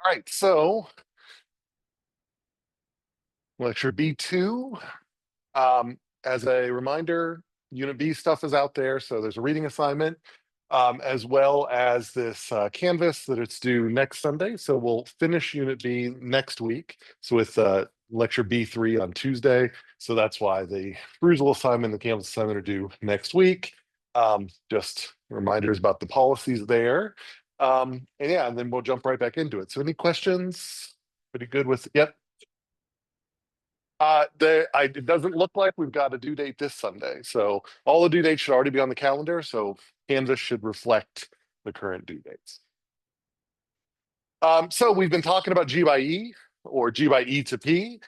All right, so lecture B2. As a reminder, Unit B stuff is out there, so there's a reading assignment, as well as this Canvas that it's due next Sunday. So we'll finish Unit B next week. So with lecture B3 on Tuesday. So that's why the perusal assignment and the Canvas assignment are due next week. Just reminders about the policies there. And yeah, and then we'll jump right back into it. So any questions? Pretty good with, yep. It doesn't look like we've got a due date this Sunday. So all the due dates should already be on the calendar. So Canvas should reflect the current due dates. So we've been talking about G by E or G by E to P.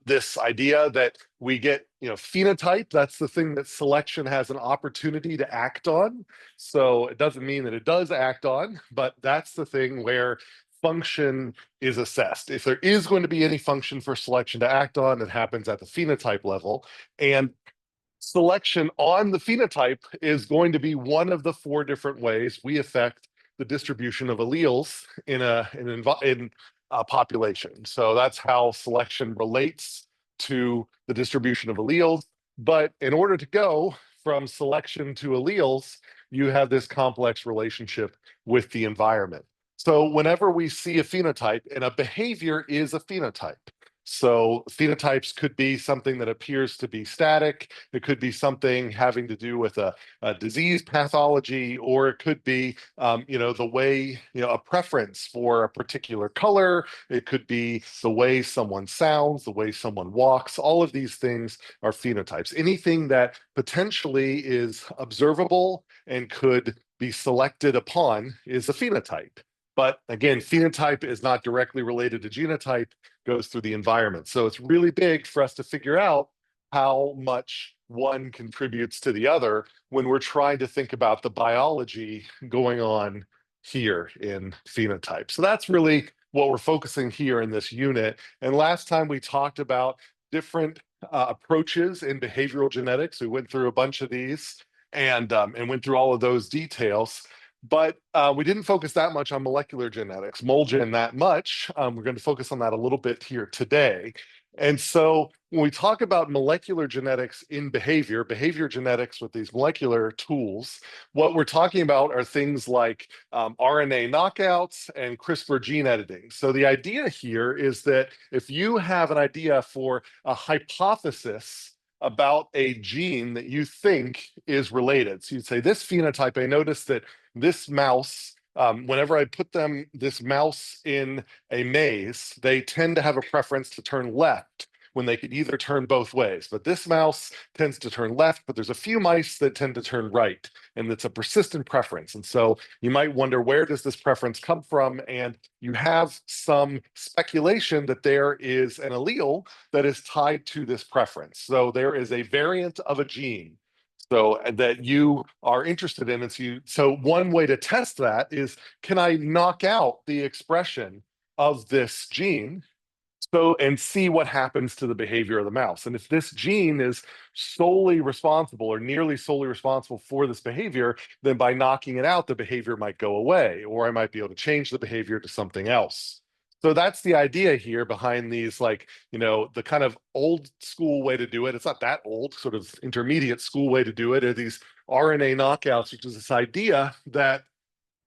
This idea that we get, phenotype, that's the thing that selection has an opportunity to act on. So it doesn't mean that it does act on, but that's the thing where function is assessed. If there is going to be any function for selection to act on, it happens at the phenotype level. And selection on the phenotype is going to be one of the four different ways we affect the distribution of alleles in a population. So that's how selection relates to the distribution of alleles. But in order to go from selection to alleles, you have this complex relationship with the environment. So whenever we see a phenotype, and a behavior is a phenotype. So phenotypes could be something that appears to be static. It could be something having to do with a disease pathology, or it could be, the way, a preference for a particular color. It could be the way someone sounds, the way someone walks. All of these things are phenotypes. Anything that potentially is observable and could be selected upon is a phenotype. But again, phenotype is not directly related to genotype, goes through the environment. So it's really big for us to figure out how much one contributes to the other when we're trying to think about the biology going on here in phenotype. So that's really what we're focusing here in this unit. And last time we talked about different approaches in behavioral genetics. We went through a bunch of these and went through all of those details. But we didn't focus that much on molecular genetics, MolGen that much. We're going to focus on that a little bit here today. And so when we talk about molecular genetics in behavior genetics with these molecular tools, what we're talking about are things like RNA knockouts and CRISPR gene editing. So the idea here is that if you have an idea for a hypothesis about a gene that you think is related. So you'd say, this phenotype, I noticed that this mouse, whenever I put this mouse in a maze, they tend to have a preference to turn left when they could either turn both ways. But this mouse tends to turn left, but there's a few mice that tend to turn right, and it's a persistent preference. And so you might wonder, where does this preference come from? And you have some speculation that there is an allele that is tied to this preference. So there is a variant of a gene that you are interested in. And so one way to test that is, can I knock out the expression of this gene and see what happens to the behavior of the mouse? And if this gene is solely responsible or nearly solely responsible for this behavior, then by knocking it out, the behavior might go away, or I might be able to change the behavior to something else. So that's the idea here behind these, the kind of old school way to do it. It's not that old, sort of intermediate school way to do it, are these RNA knockouts, which is this idea that,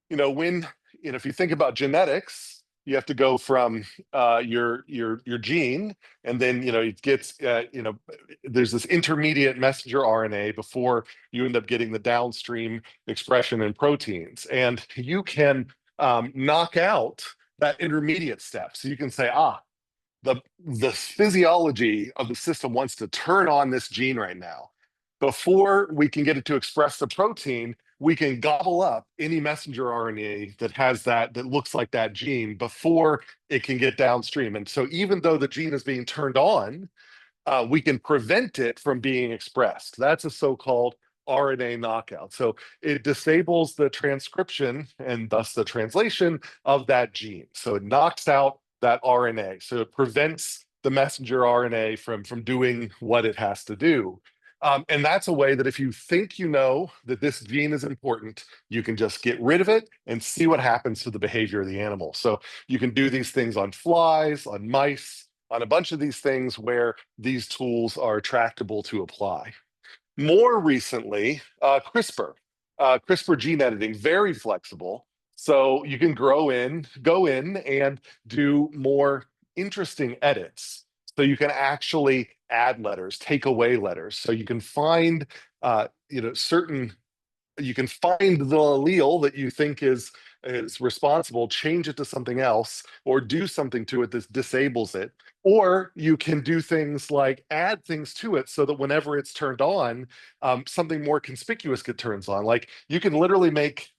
if you think about genetics, you have to go from your gene, and then it gets there's this intermediate messenger RNA before you end up getting the downstream expression in proteins, and you can knock out that intermediate step. So you can say, the physiology of the system wants to turn on this gene right now. Before we can get it to express the protein, we can gobble up any messenger RNA that looks like that gene before it can get downstream. And so even though the gene is being turned on, we can prevent it from being expressed. That's a so-called RNA knockout. So it disables the transcription and thus the translation of that gene. So it knocks out that RNA. So it prevents the messenger RNA from doing what it has to do. And that's a way that if you think you know that this gene is important, you can just get rid of it and see what happens to the behavior of the animal. So you can do these things on flies, on mice, on a bunch of these things where these tools are tractable to apply. More recently, CRISPR gene editing, very flexible. So you can go in and do more interesting edits. So you can actually add letters, take away letters. So you can find, certain you can find the allele that you think is responsible, change it to something else, or do something to it that disables it. Or you can do things like add things to it so that whenever it's turned on, something more conspicuous get turns on. Like you can literally make,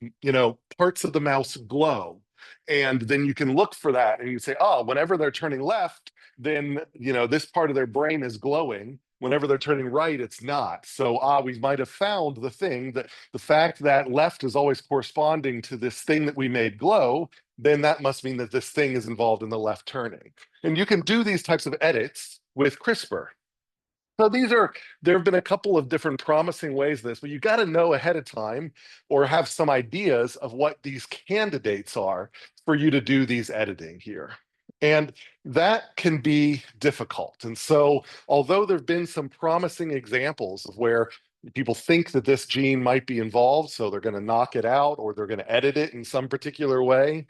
parts of the mouse glow. And then you can look for that and you say, oh, whenever they're turning left, then this part of their brain is glowing. Whenever they're turning right, it's not. So we might have found the thing that the fact that left is always corresponding to this thing that we made glow, then that must mean that this thing is involved in the left turning. And you can do these types of edits with CRISPR. So there have been a couple of different promising ways this, but you got to know ahead of time or have some ideas of what these candidates are for you to do these editing here. And that can be difficult. And so, although there have been some promising examples of where people think that this gene might be involved, so they're going to knock it out or they're going to edit it in some particular way,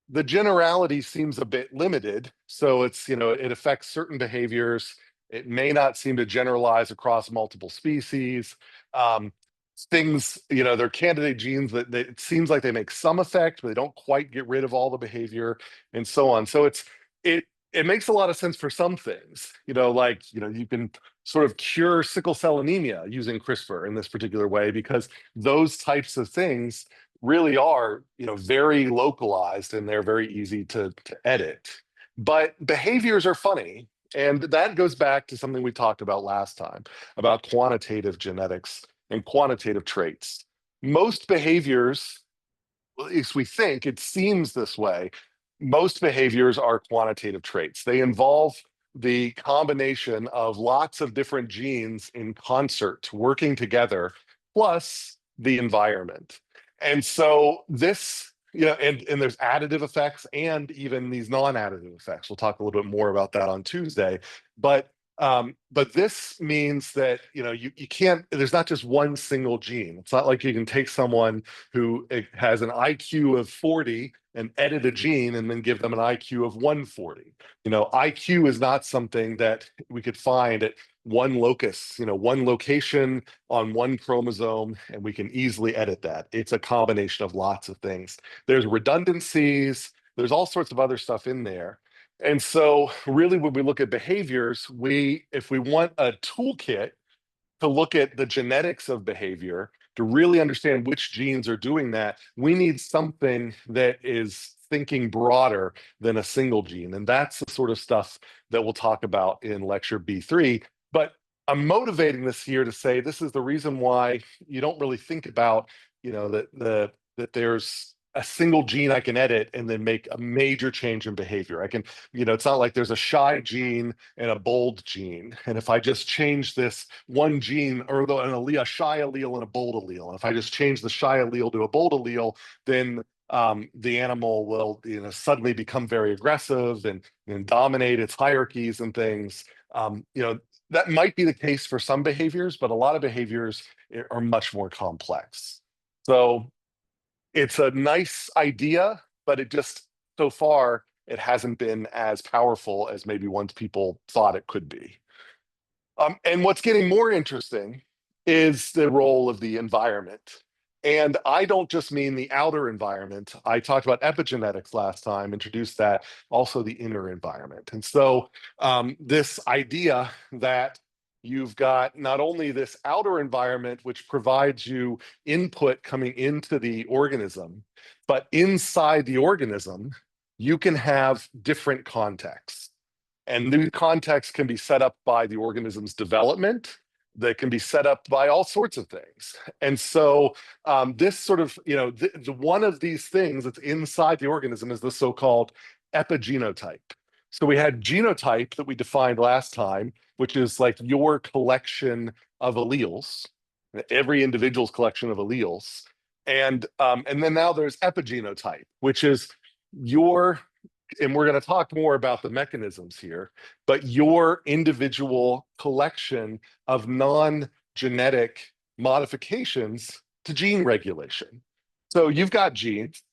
the generality seems a bit limited. So it affects certain behaviors. It may not seem to generalize across multiple species. Um, they're candidate genes that it seems like they make some effect, but they don't quite get rid of all the behavior and so on. So it makes a lot of sense for some things, you can sort of cure sickle cell anemia using CRISPR in this particular way, because those types of things really are, very localized and they're very easy to edit. But behaviors are funny. And that goes back to something we talked about last time about quantitative genetics and quantitative traits. Most behaviors, at least we think, it seems this way, most behaviors are quantitative traits. They involve the combination of lots of different genes in concert working together, plus the environment. And so this, and there's additive effects and even these non-additive effects. We'll talk a little bit more about that on Tuesday. But this means that you can't. There's not just one single gene. It's not like you can take someone who has an IQ of 40 and edit a gene and then give them an IQ of 140. IQ is not something that we could find at one locus, one location on one chromosome, and we can easily edit that. It's a combination of lots of things. There's redundancies. There's all sorts of other stuff in there. And so really when we look at behaviors, if we want a toolkit to look at the genetics of behavior, to really understand which genes are doing that, we need something that is thinking broader than a single gene. And that's the sort of stuff that we'll talk about in lecture B3. But I'm motivating this here to say this is the reason why you don't really think about, that there's a single gene I can edit and then make a major change in behavior. It's not like there's a shy gene and a bold gene. And if I just change this one gene or a shy allele and a bold allele, and if I just change the shy allele to a bold allele, then the animal will suddenly become very aggressive and dominate its hierarchies and things. That might be the case for some behaviors, but a lot of behaviors are much more complex. So it's a nice idea, but so far, it hasn't been as powerful as maybe once people thought it could be. And what's getting more interesting is the role of the environment. And I don't just mean the outer environment. I talked about epigenetics last time, introduced that, also the inner environment. And so this idea that you've got not only this outer environment, which provides you input coming into the organism, but inside the organism, you can have different contexts. And new contexts can be set up by the organism's development. That can be set up by all sorts of things. And so this sort of, one of these things that's inside the organism is the so-called epigenotype. So we had genotype that we defined last time, which is like your collection of alleles, every individual's collection of alleles. And then now there's epigenotype, which is your, and we're going to talk more about the mechanisms here, but your individual collection of non-genetic modifications to gene regulation. So you've got genes,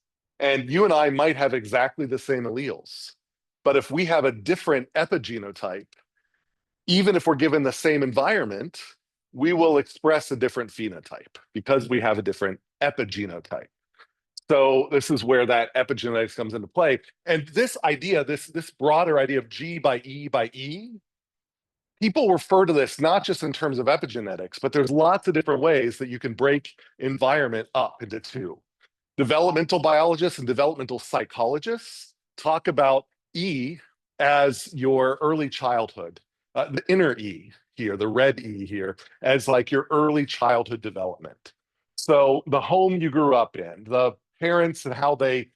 and you and I might have exactly the same alleles. But if we have a different epigenotype, even if we're given the same environment, we will express a different phenotype because we have a different epigenotype. So this is where that epigenetics comes into play. And this idea, this broader idea of G by E, people refer to this not just in terms of epigenetics, but there's lots of different ways that you can break environment up into two. Developmental biologists and developmental psychologists talk about E as your early childhood, the inner E here, the red E here, as like your early childhood development. So the home you grew up in, the parents and how they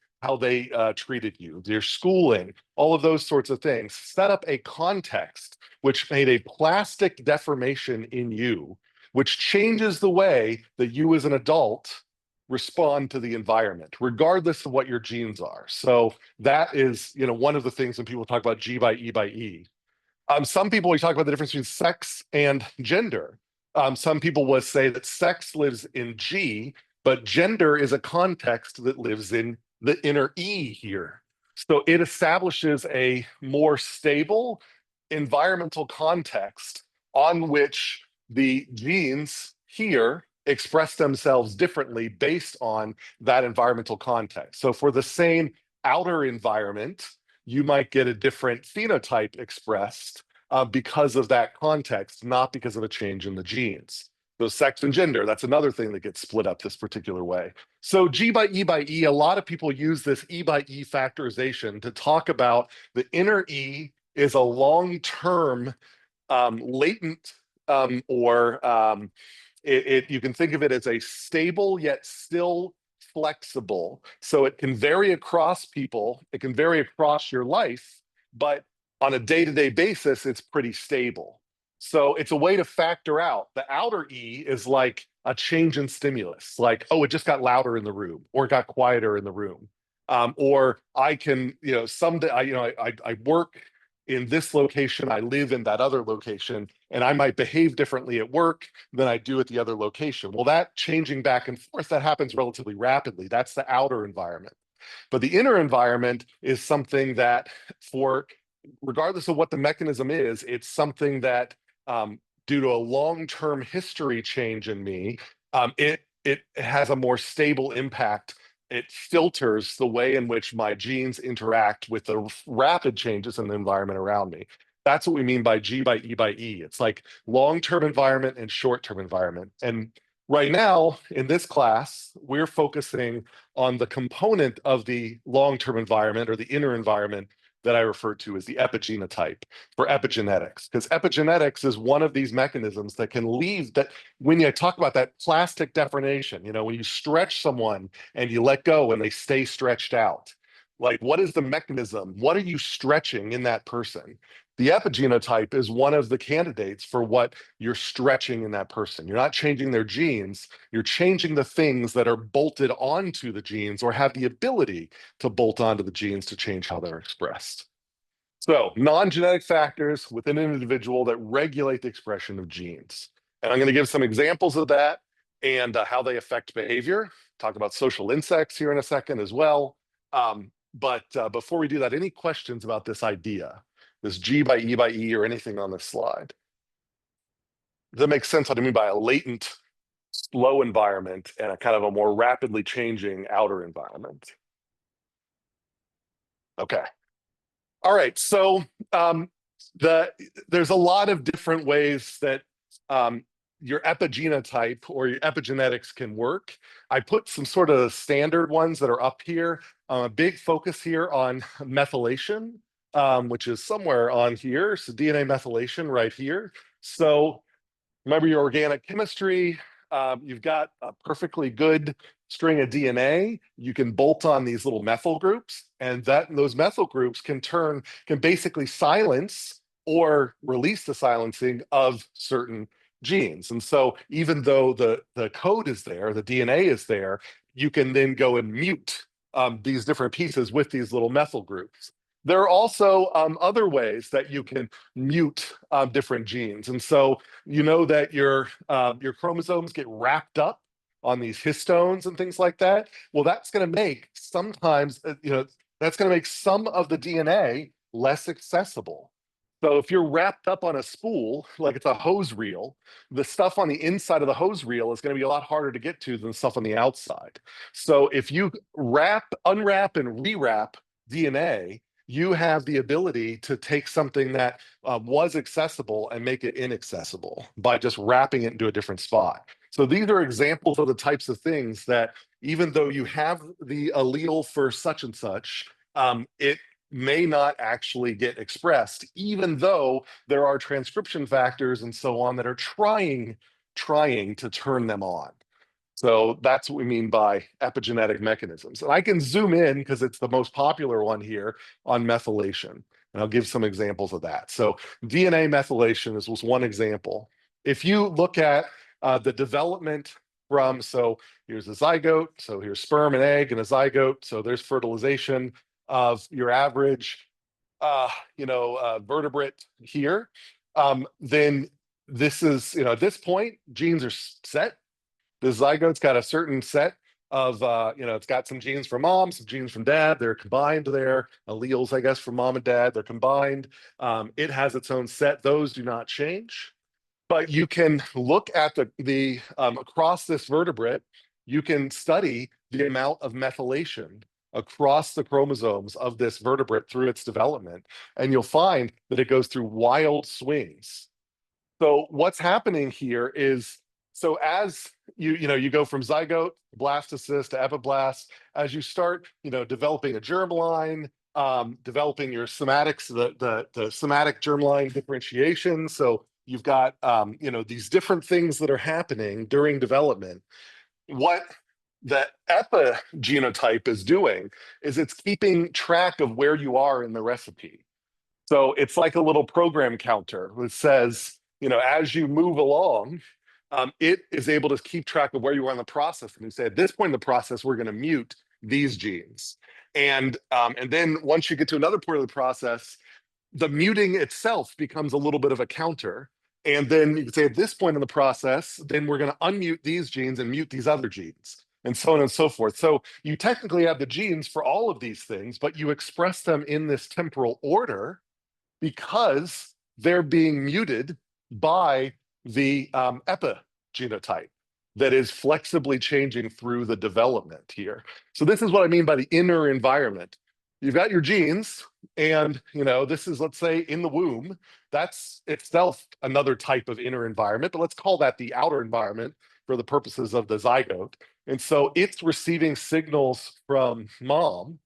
treated you, your schooling, all of those sorts of things set up a context which made a plastic deformation in you, which changes the way that you as an adult respond to the environment, regardless of what your genes are. So that is, one of the things when people talk about G by E. Some people, we talk about the difference between sex and gender. Some people will say that sex lives in G, but gender is a context that lives in the inner E here. So it establishes a more stable environmental context on which the genes here express themselves differently based on that environmental context. So for the same outer environment, you might get a different phenotype expressed because of that context, not because of a change in the genes. So sex and gender, that's another thing that gets split up this particular way. So G by E, a lot of people use this E by E factorization to talk about the inner E is a long-term latent you can think of it as a stable yet still flexible. So it can vary across people, it can vary across your life, but on a day-to-day basis, it's pretty stable. So it's a way to factor out. The outer E is like a change in stimulus, like, oh, it just got louder in the room, or it got quieter in the room. Or I can, someday, I work in this location, I live in that other location, and I might behave differently at work than I do at the other location. Well, that changing back and forth, that happens relatively rapidly. That's the outer environment. But the inner environment is something that, regardless of what the mechanism is, it's something that, due to a long-term history change in me, it has a more stable impact. It filters the way in which my genes interact with the rapid changes in the environment around me. That's what we mean by G by E. It's like long-term environment and short-term environment. And right now, in this class, we're focusing on the component of the long-term environment or the inner environment that I refer to as the epigenotype for epigenetics, because epigenetics is one of these mechanisms that can leave that. When you talk about that plastic deformation, when you stretch someone and you let go and they stay stretched out, like, what is the mechanism? What are you stretching in that person? The epigenetotype is one of the candidates for what you're stretching in that person. You're not changing their genes, you're changing the things that are bolted onto the genes or have the ability to bolt onto the genes to change how they're expressed. So non-genetic factors within an individual that regulate the expression of genes. And I'm going to give some examples of that and how they affect behavior. Talk about social insects here in a second as well. But before we do that, any questions about this idea? This G by E or anything on this slide? Does that make sense what I mean by a latent, slow environment and a kind of a more rapidly changing outer environment? Okay. All right. So there's a lot of different ways that your epigenotype or your epigenetics can work. I put some sort of standard ones that are up here. A big focus here on methylation, which is somewhere on here. So DNA methylation right here. So remember your organic chemistry. You've got a perfectly good string of DNA. You can bolt on these little methyl groups, and those methyl groups can basically silence or release the silencing of certain genes. And so even though the code is there, the DNA is there, you can then go and mute these different pieces with these little methyl groups. There are also other ways that you can mute different genes. And so you know that your chromosomes get wrapped up on these histones and things like that. Well, that's going to make sometimes, that's going to make some of the DNA less accessible. So if you're wrapped up on a spool, like it's a hose reel, the stuff on the inside of the hose reel is going to be a lot harder to get to than the stuff on the outside. So if you unwrap, and rewrap DNA, you have the ability to take something that was accessible and make it inaccessible by just wrapping it into a different spot. So these are examples of the types of things that, even though you have the allele for such and such, it may not actually get expressed, even though there are transcription factors and so on that are trying to turn them on. So that's what we mean by epigenetic mechanisms. And I can zoom in because it's the most popular one here on methylation. And I'll give some examples of that. So DNA methylation was one example. If you look at the development from, so here's a zygote, so here's sperm and egg and a zygote, so there's fertilization of your average, vertebrate here. Then this is, at this point, genes are set. The zygote's got a certain set of, it's got some genes from mom, some genes from dad. They're combined there. Alleles, I guess, from mom and dad. They're combined. It has its own set. Those do not change. But you can look at the across this vertebrate. You can study the amount of methylation across the chromosomes of this vertebrate through its development, and you'll find that it goes through wild swings. So what's happening here is, so as you go from zygote, blastocyst to epiblast, as you start developing a germline, developing your somatics, the somatic germline differentiation. So you've got these different things that are happening during development. What the epigenotype is doing is it's keeping track of where you are in the recipe. So it's like a little program counter that says, as you move along, it is able to keep track of where you are in the process. And you say, at this point in the process, we're going to mute these genes. And then once you get to another point of the process, the muting itself becomes a little bit of a counter. And then you can say, at this point in the process, then we're going to unmute these genes and mute these other genes, and so on and so forth. So you technically have the genes for all of these things, but you express them in this temporal order because they're being muted by the epigenotype that is flexibly changing through the development here. So this is what I mean by the inner environment. You've got your genes, and this is, let's say, in the womb. That's itself another type of inner environment, but let's call that the outer environment for the purposes of the zygote. And so it's receiving signals from mom,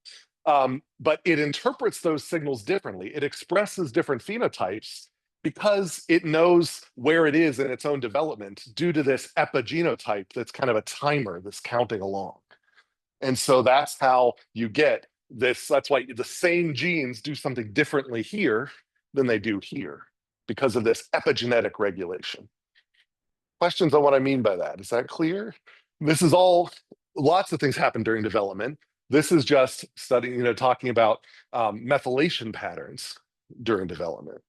but it interprets those signals differently. It expresses different phenotypes because it knows where it is in its own development due to this epigenotype that's kind of a timer that's counting along. And so that's how you get this. That's why the same genes do something differently here than they do here because of this epigenetic regulation. Questions on what I mean by that? Is that clear? This is all, lots of things happen during development. This is just studying, talking about methylation patterns during development.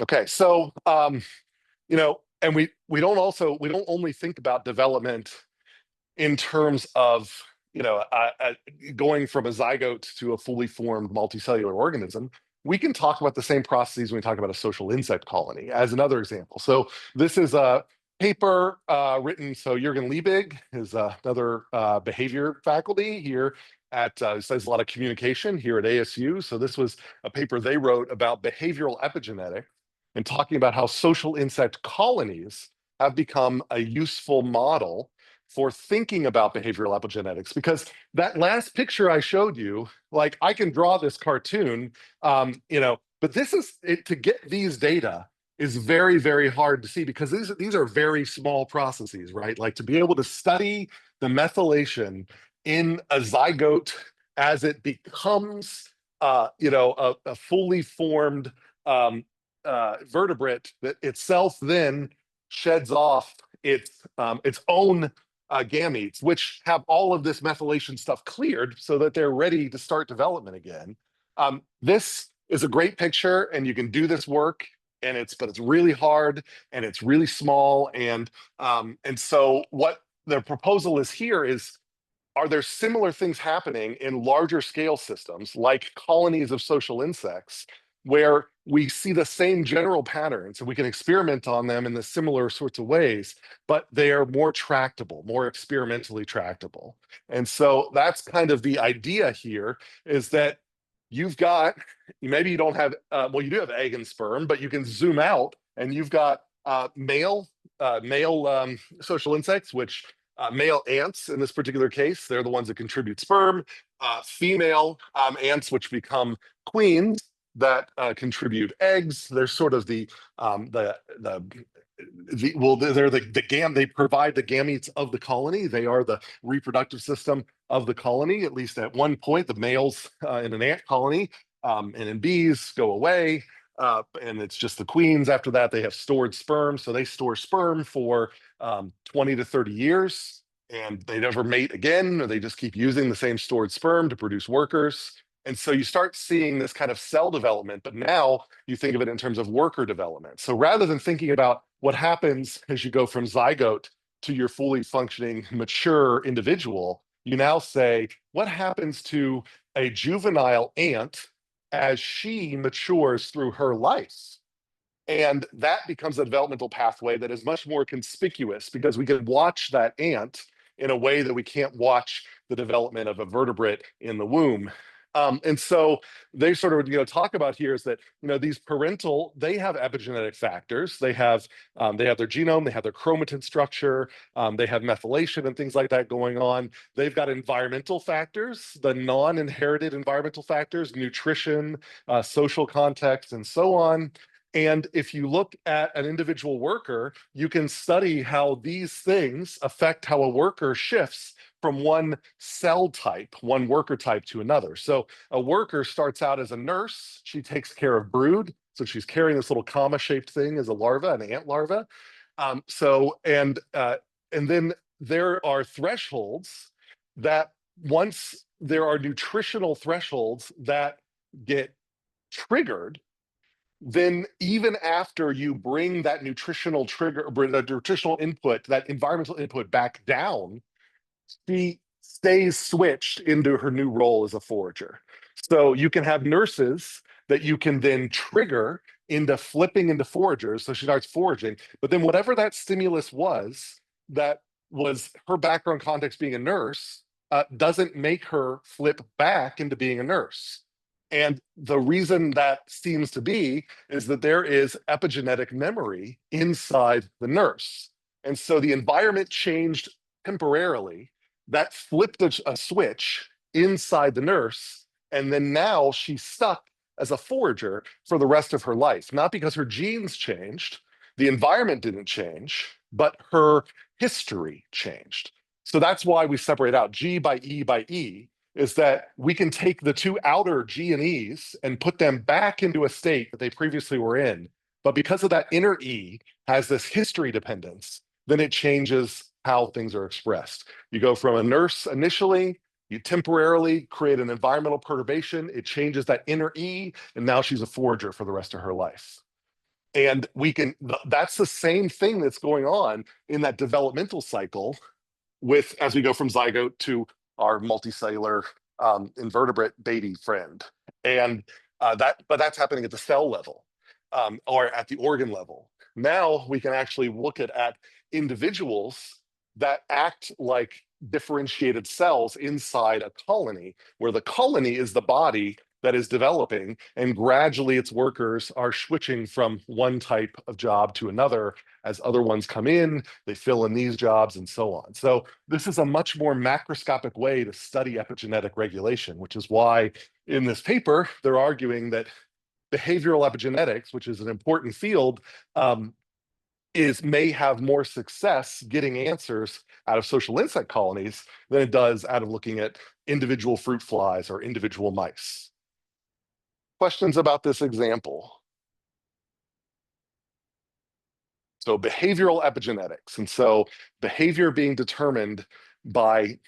Okay, so and we don't only think about development in terms of going from a zygote to a fully formed multicellular organism. We can talk about the same processes when we talk about a social insect colony as another example. So this is a paper written, so Jürgen Liebig is another behavior faculty here at, says a lot of communication here at ASU. So this was a paper they wrote about behavioral epigenetics and talking about how social insect colonies have become a useful model for thinking about behavioral epigenetics. Because that last picture I showed you, like, I can draw this cartoon, but this is it, to get these data is very, very hard to see because these are very small processes, right? Like, to be able to study the methylation in a zygote as it becomes a fully formed vertebrate that itself then sheds off its own gametes, which have all of this methylation stuff cleared so that they're ready to start development again. This is a great picture, and you can do this work, but it's really hard and it's really small, and so what the proposal is here is, are there similar things happening in larger scale systems like colonies of social insects where we see the same general patterns and we can experiment on them in the similar sorts of ways, but they are more tractable, more experimentally tractable? And so that's kind of the idea here, is that you've got, maybe you don't have, well, you do have egg and sperm, but you can zoom out and you've got male social insects, which male ants in this particular case, they're the ones that contribute sperm. Female ants, which become queens, that contribute eggs. They're sort of they provide the gametes of the colony. They are the reproductive system of the colony, at least at one point. The males in an ant colony and in bees go away. And it's just the queens after that. They have stored sperm. So they store sperm for 20 to 30 years, and they never mate again, or they just keep using the same stored sperm to produce workers. And so you start seeing this kind of cell development, but now you think of it in terms of worker development. So rather than thinking about what happens as you go from zygote to your fully functioning, mature individual, you now say, what happens to a juvenile ant as she matures through her life? And that becomes a developmental pathway that is much more conspicuous, because we can watch that ant in a way that we can't watch the development of a vertebrate in the womb. And so they sort of talk about here is that these parental, they have epigenetic factors. They have their genome, they have their chromatin structure, they have methylation and things like that going on. They've got environmental factors, the non-inherited environmental factors, nutrition, social context, and so on. And if you look at an individual worker, you can study how these things affect how a worker shifts from one cell type, one worker type, to another. So a worker starts out as a nurse. She takes care of brood. So she's carrying this little comma-shaped thing as a larva, an ant larva. And then there are thresholds that, once there are nutritional thresholds that get triggered, then even after you bring that nutritional trigger, the nutritional input, that environmental input back down, she stays switched into her new role as a forager. So you can have nurses that you can then trigger into flipping into foragers. So she starts foraging, but then whatever that stimulus was, that was her background context being a nurse, doesn't make her flip back into being a nurse. And the reason that seems to be is that there is epigenetic memory inside the nurse. And so the environment changed temporarily, that flipped a switch inside the nurse, and then now she's stuck as a forager for the rest of her life, not because her genes changed, the environment didn't change, but her history changed. So that's why we separate out G by E by E, is that we can take the two outer G and E's and put them back into a state that they previously were in. But because of that inner E has this history dependence, then it changes how things are expressed. You go from a nurse initially, you temporarily create an environmental perturbation, it changes that inner E, and now she's a forager for the rest of her life. And that's the same thing that's going on in that developmental cycle as we go from zygote to our multicellular invertebrate baby friend. And but that's happening at the cell level or at the organ level. Now we can actually look at individuals that act like differentiated cells inside a colony, where the colony is the body that is developing, and gradually its workers are switching from one type of job to another. As other ones come in, they fill in these jobs and so on. So this is a much more macroscopic way to study epigenetic regulation, which is why in this paper, they're arguing that behavioral epigenetics, which is an important field, may have more success getting answers out of social insect colonies than it does out of looking at individual fruit flies or individual mice. Questions about this example? So behavioral epigenetics. And so behavior being determined by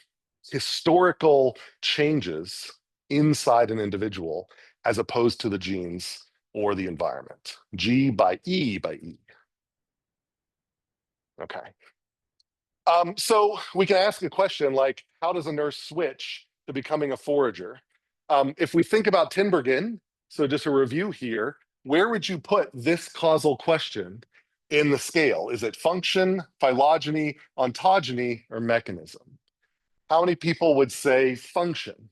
historical changes inside an individual as opposed to the genes or the environment. G by E by E. Okay. So we can ask a question like, how does a nurse switch to becoming a forager? If we think about Tinbergen, so just a review here, where would you put this causal question in the scale? Is it function, phylogeny, ontogeny, or mechanism? How many people would say function?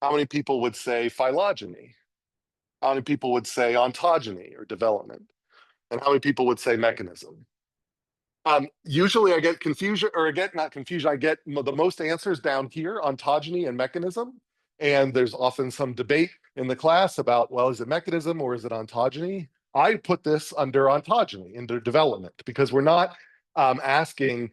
How many people would say phylogeny? How many people would say ontogeny or development? And how many people would say mechanism? Usually I get confusion, or I get not confusion, I get the most answers down here, ontogeny and mechanism. And there's often some debate in the class about, well, is it mechanism or is it ontogeny? I put this under ontogeny, into development, because we're not asking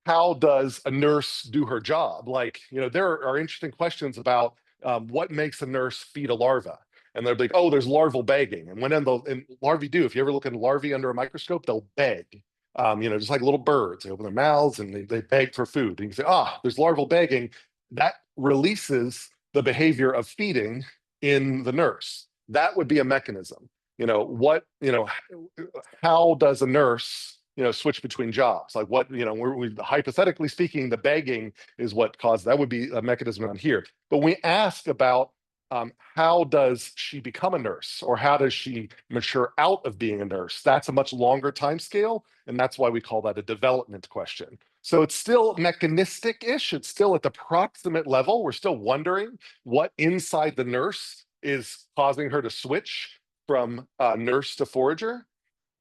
how does a nurse do her job? Like, there are interesting questions about what makes a nurse feed a larva. And they're like, oh, there's larval begging. And and larvae do, if you ever look at larvae under a microscope, they'll beg. Just like little birds, they open their mouths and they beg for food. And you say, there's larval begging. That releases the behavior of feeding in the nurse. That would be a mechanism. How does a nurse switch between jobs? Like hypothetically speaking, the begging is what caused that would be a mechanism on here. But we ask about how does she become a nurse, or how does she mature out of being a nurse? That's a much longer time scale, and that's why we call that a development question. So it's still mechanistic-ish. It's still at the proximate level. We're still wondering what inside the nurse is causing her to switch from nurse to forager,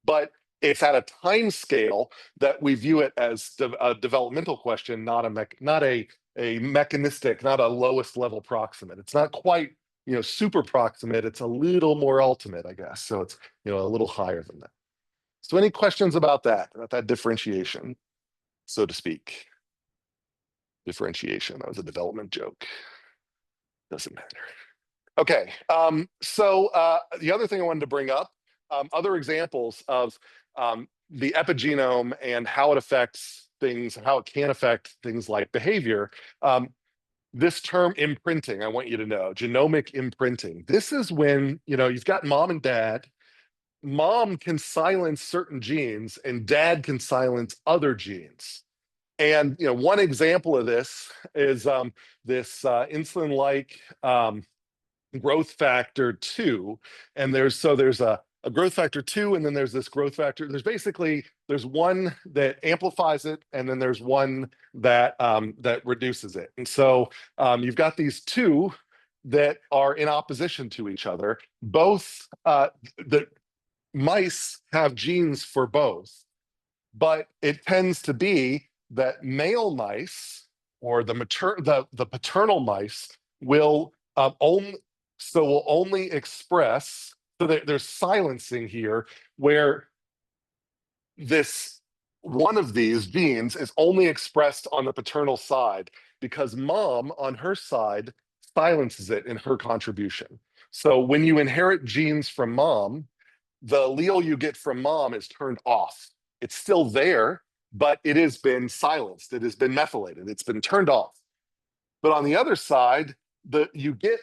but it's at a time scale that we view it as a developmental question, not a mechanistic, not a lowest level proximate. It's not quite super proximate. It's a little more ultimate, I guess. So it's a little higher than that. So any questions about that differentiation, so to speak? Differentiation, that was a development joke. Doesn't matter. Okay, so the other thing I wanted to bring up, other examples of the epigenome and how it affects things, how it can affect things like behavior. This term imprinting, I want you to know, genomic imprinting. This is when, you've got mom and dad. Mom can silence certain genes and dad can silence other genes. And, one example of this is this insulin-like growth factor 2, and there's a growth factor 2, and then there's this growth factor. There's one that amplifies it, and then there's one that reduces it. And so you've got these two that are in opposition to each other. Both the mice have genes for both, but it tends to be that male mice, or the paternal mice, will only express, so there's silencing here, where this one of these genes is only expressed on the paternal side because mom on her side silences it in her contribution. So when you inherit genes from mom, the allele you get from mom is turned off. It's still there, but it has been silenced. It has been methylated. It's been turned off. But on the other side, you get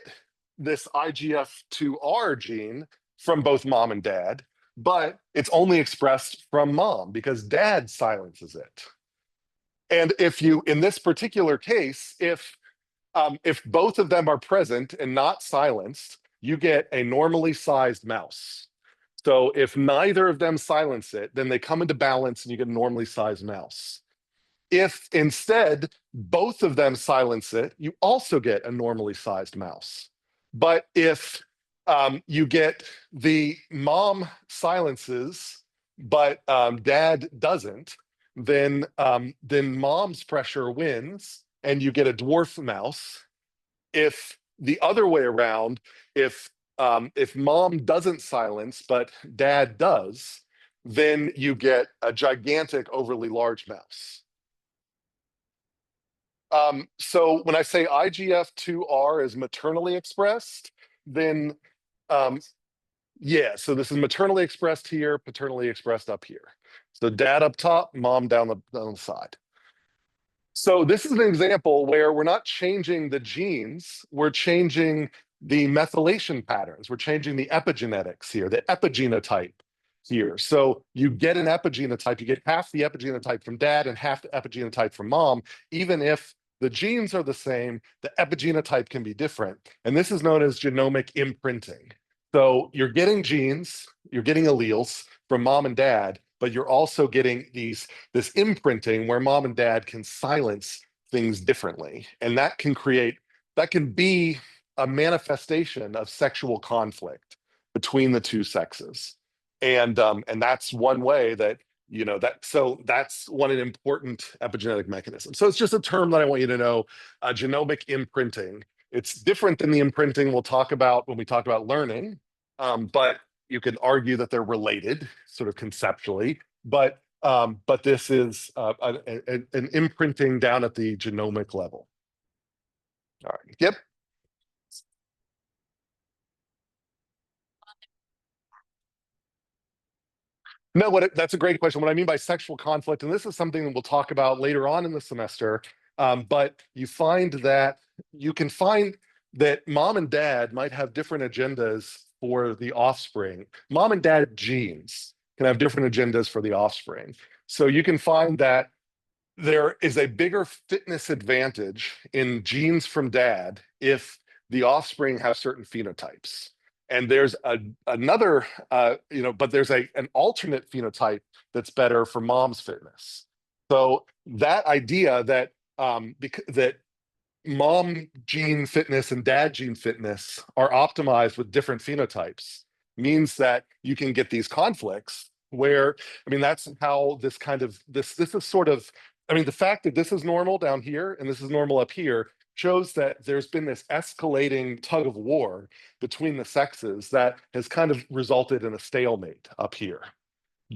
this IGF2R gene from both mom and dad, but it's only expressed from mom because dad silences it. And in this particular case, if both of them are present and not silenced, you get a normally sized mouse. So if neither of them silence it, then they come into balance and you get a normally sized mouse. If instead both of them silence it, you also get a normally sized mouse. But if you get the mom silences, but dad doesn't, then mom's pressure wins and you get a dwarf mouse. If the other way around, if mom doesn't silence but dad does, then you get a gigantic overly large mouse. So when I say IGF2R is maternally expressed, then Yeah, so this is maternally expressed here, paternally expressed up here. So dad up top, mom down the side. So this is an example where we're not changing the genes, we're changing the methylation patterns. We're changing the epigenetics here, the epigenotype here. So you get an epigenotype, you get half the epigenotype from dad and half the epigenotype from mom, even if the genes are the same, the epigenotype can be different. And this is known as genomic imprinting. So you're getting genes, you're getting alleles from mom and dad, but you're also getting this imprinting where mom and dad can silence things differently. And that can be a manifestation of sexual conflict between the two sexes. And that's one way that, so that's one an important epigenetic mechanism. So it's just a term that I want you to know, genomic imprinting. It's different than the imprinting we'll talk about when we talk about learning, but you could argue that they're related, sort of conceptually. But this is an imprinting down at the genomic level. All right. Yep. No, that's a great question. What I mean by sexual conflict, and this is something that we'll talk about later on in the semester, but you can find that mom and dad might have different agendas for the offspring. Mom and dad genes can have different agendas for the offspring. So you can find that there is a bigger fitness advantage in genes from dad if the offspring have certain phenotypes. And there's another, but there's an alternate phenotype that's better for mom's fitness. So that idea that mom gene fitness and dad gene fitness are optimized with different phenotypes means that you can get these conflicts where, I mean, that's how this is sort of, I mean, the fact that this is normal down here and this is normal up here shows that there's been this escalating tug of war between the sexes that has kind of resulted in a stalemate up here.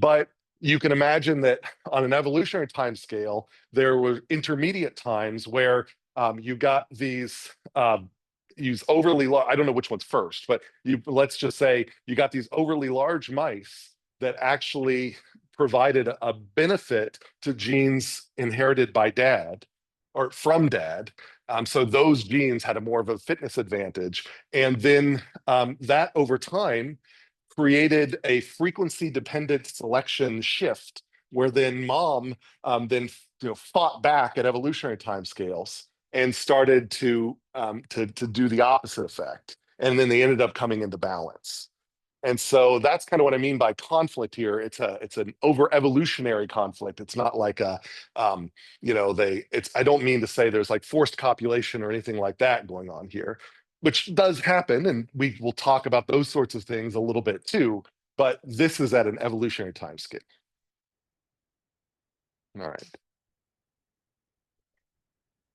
But you can imagine that on an evolutionary time scale, there were intermediate times where you got these overly large, I don't know which one's first, but let's just say you got these overly large mice that actually provided a benefit to genes inherited by dad or from dad. So those genes had a more of a fitness advantage. And then that over time created a frequency dependent selection shift where then mom then fought back at evolutionary timescales and started to do the opposite effect, and then they ended up coming into balance. And so that's kind of what I mean by conflict here. It's an over evolutionary conflict. It's not like I don't mean to say there's like forced copulation or anything like that going on here, which does happen, and we will talk about those sorts of things a little bit too. But this is at an evolutionary time scale. All right,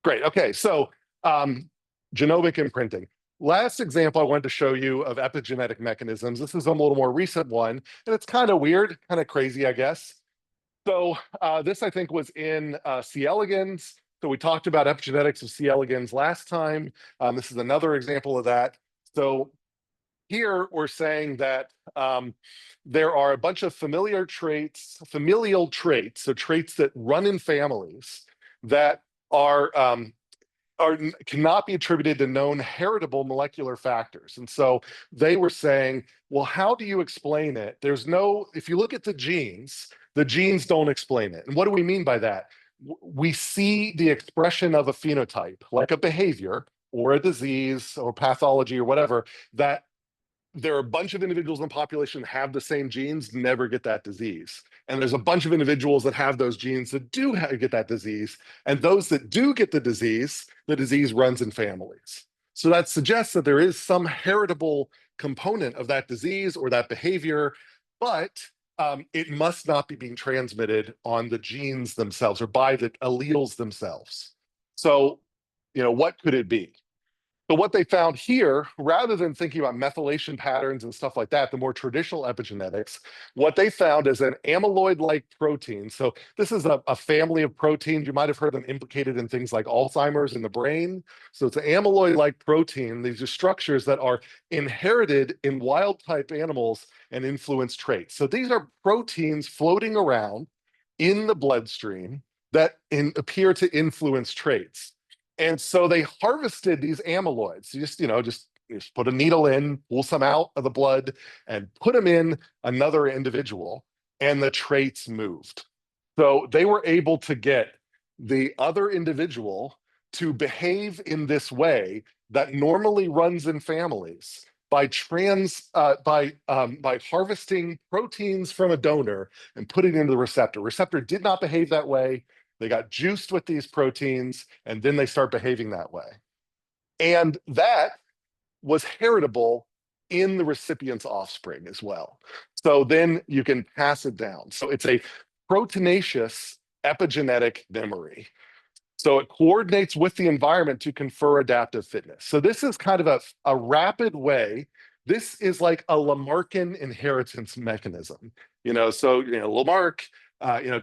great. Okay, so genomic imprinting. Last example I wanted to show you of epigenetic mechanisms. This is a little more recent one, and it's kind of weird, kind of crazy, I guess. So this, I think, was in C. elegans. So we talked about epigenetics of C. elegans last time. This is another example of that. So here we're saying that there are a bunch of familial traits, so traits that run in families that are cannot be attributed to known heritable molecular factors. And so they were saying, well, how do you explain it? If you look at the genes don't explain it. And what do we mean by that? We see the expression of a phenotype, like a behavior or a disease or pathology or whatever, that there are a bunch of individuals in the population that have the same genes, never get that disease. And there's a bunch of individuals that have those genes that do get that disease. And those that do get the disease runs in families. So that suggests that there is some heritable component of that disease or that behavior, but it must not be being transmitted on the genes themselves or by the alleles themselves. So, what could it be? But what they found here, rather than thinking about methylation patterns and stuff like that, the more traditional epigenetics, what they found is an amyloid-like protein. So this is a family of proteins. You might have heard them implicated in things like Alzheimer's in the brain. So it's an amyloid-like protein. These are structures that are inherited in wild-type animals and influence traits. So these are proteins floating around in the bloodstream that appear to influence traits. And so they harvested these amyloids. You just put a needle in, pull some out of the blood, and put them in another individual, and the traits moved. So they were able to get the other individual to behave in this way that normally runs in families by harvesting proteins from a donor and putting it into the receptor. Receptor did not behave that way. They got juiced with these proteins, and then they start behaving that way. And that was heritable in the recipient's offspring as well. So then you can pass it down. So it's a proteinaceous epigenetic memory. So it coordinates with the environment to confer adaptive fitness. So this is kind of a rapid way. This is like a Lamarckian inheritance mechanism. Lamarck,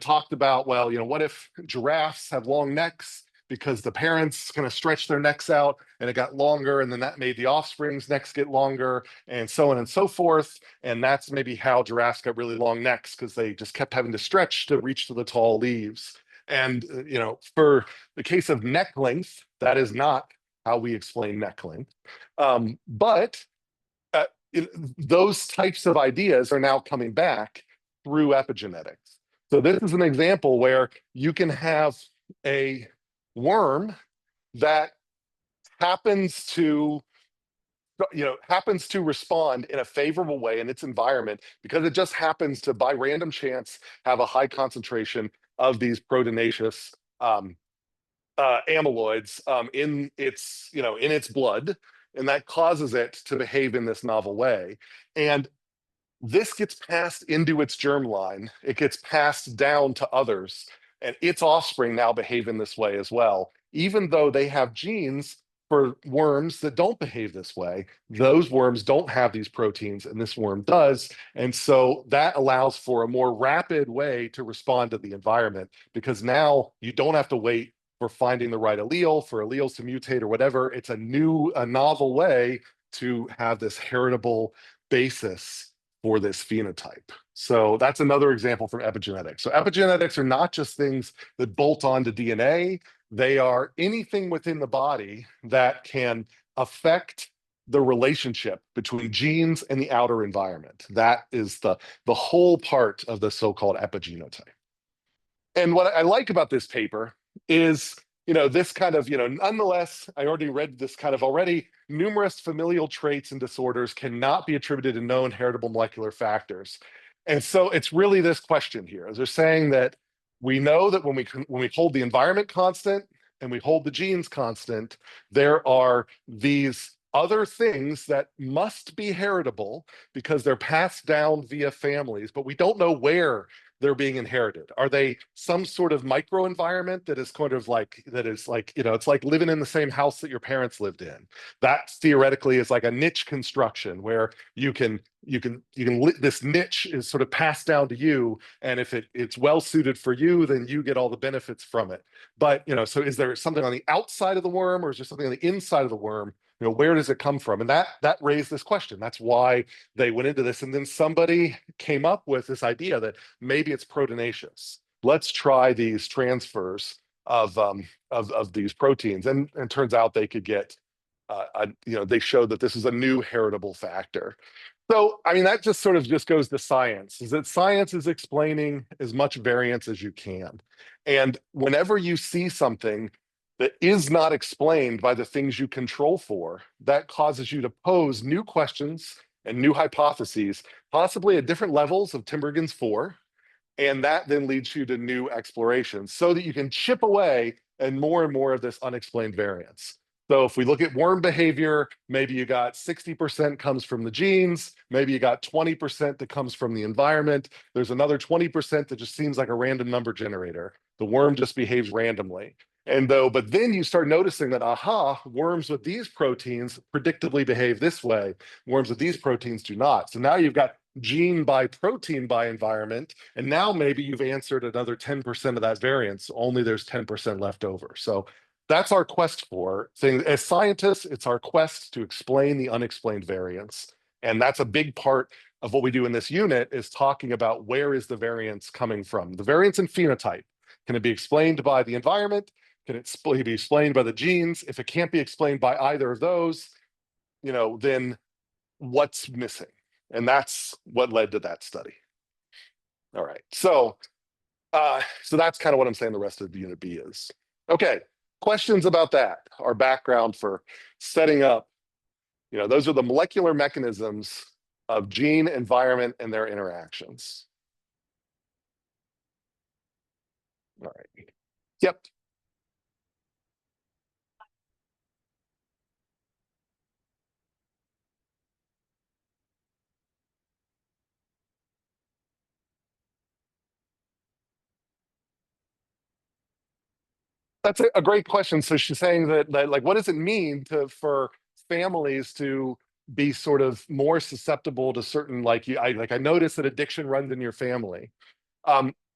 talked about, well, what if giraffes have long necks because the parents kind of stretched their necks out and it got longer, and then that made the offspring's necks get longer, and so on and so forth. And that's maybe how giraffes got really long necks, because they just kept having to stretch to reach to the tall leaves. And, for the case of neck length, that is not how we explain neck length. But those types of ideas are now coming back through epigenetics. So this is an example where you can have a worm that happens to respond in a favorable way in its environment because it just happens to, by random chance, have a high concentration of these proteinaceous amyloids in its blood, and that causes it to behave in this novel way. And this gets passed into its germline. It gets passed down to others, and its offspring now behave in this way as well. Even though they have genes for worms that don't behave this way, those worms don't have these proteins, and this worm does. And so that allows for a more rapid way to respond to the environment, because now you don't have to wait for finding the right allele, for alleles to mutate or whatever. It's a novel way to have this heritable basis for this phenotype. So that's another example from epigenetics. So epigenetics are not just things that bolt onto DNA. They are anything within the body that can affect the relationship between genes and the outer environment. That is the whole part of the so-called epigenotype. And what I like about this paper is, this kind of, nonetheless, I already read this kind of already, numerous familial traits and disorders cannot be attributed to known heritable molecular factors. And so it's really this question here. They're saying that we know that when we hold the environment constant and we hold the genes constant, there are these other things that must be heritable because they're passed down via families, but we don't know where they're being inherited. Are they some sort of microenvironment that is it's like living in the same house that your parents lived in? That theoretically is like a niche construction where this niche is sort of passed down to you, and if it's well suited for you, then you get all the benefits from it. But so is there something on the outside of the worm, or is there something on the inside of the worm? Where does it come from? And that raised this question. That's why they went into this. And then somebody came up with this idea that maybe it's proteinaceous. Let's try these transfers of these proteins. And it turns out they could get, they showed that this is a new heritable factor. So, that just sort of just goes to science, is that science is explaining as much variance as you can. And whenever you see something that is not explained by the things you control for, that causes you to pose new questions and new hypotheses, possibly at different levels of Timbergen's 4. And that then leads you to new explorations so that you can chip away at more and more of this unexplained variance. So if we look at worm behavior, maybe you got 60% comes from the genes, maybe you got 20% that comes from the environment. There's another 20% that just seems like a random number generator. The worm just behaves randomly. But then you start noticing that, aha, worms with these proteins predictably behave this way. Worms with these proteins do not. So now you've got gene by protein by environment, and now maybe you've answered another 10% of that variance. Only there's 10% left over. So that's our quest for things. As scientists, it's our quest to explain the unexplained variance. And that's a big part of what we do in this unit, is talking about where is the variance coming from. The variance in phenotype. Can it be explained by the environment? Can it be explained by the genes? If it can't be explained by either of those, then what's missing? And that's what led to that study. All right. So that's kind of what I'm saying the rest of Unit B is. Okay. Questions about that? Our background for setting up, those are the molecular mechanisms of gene, environment, and their interactions. All right. Yep. That's a great question. So she's saying that like, what does it mean for families to be sort of more susceptible to certain, I noticed that addiction runs in your family.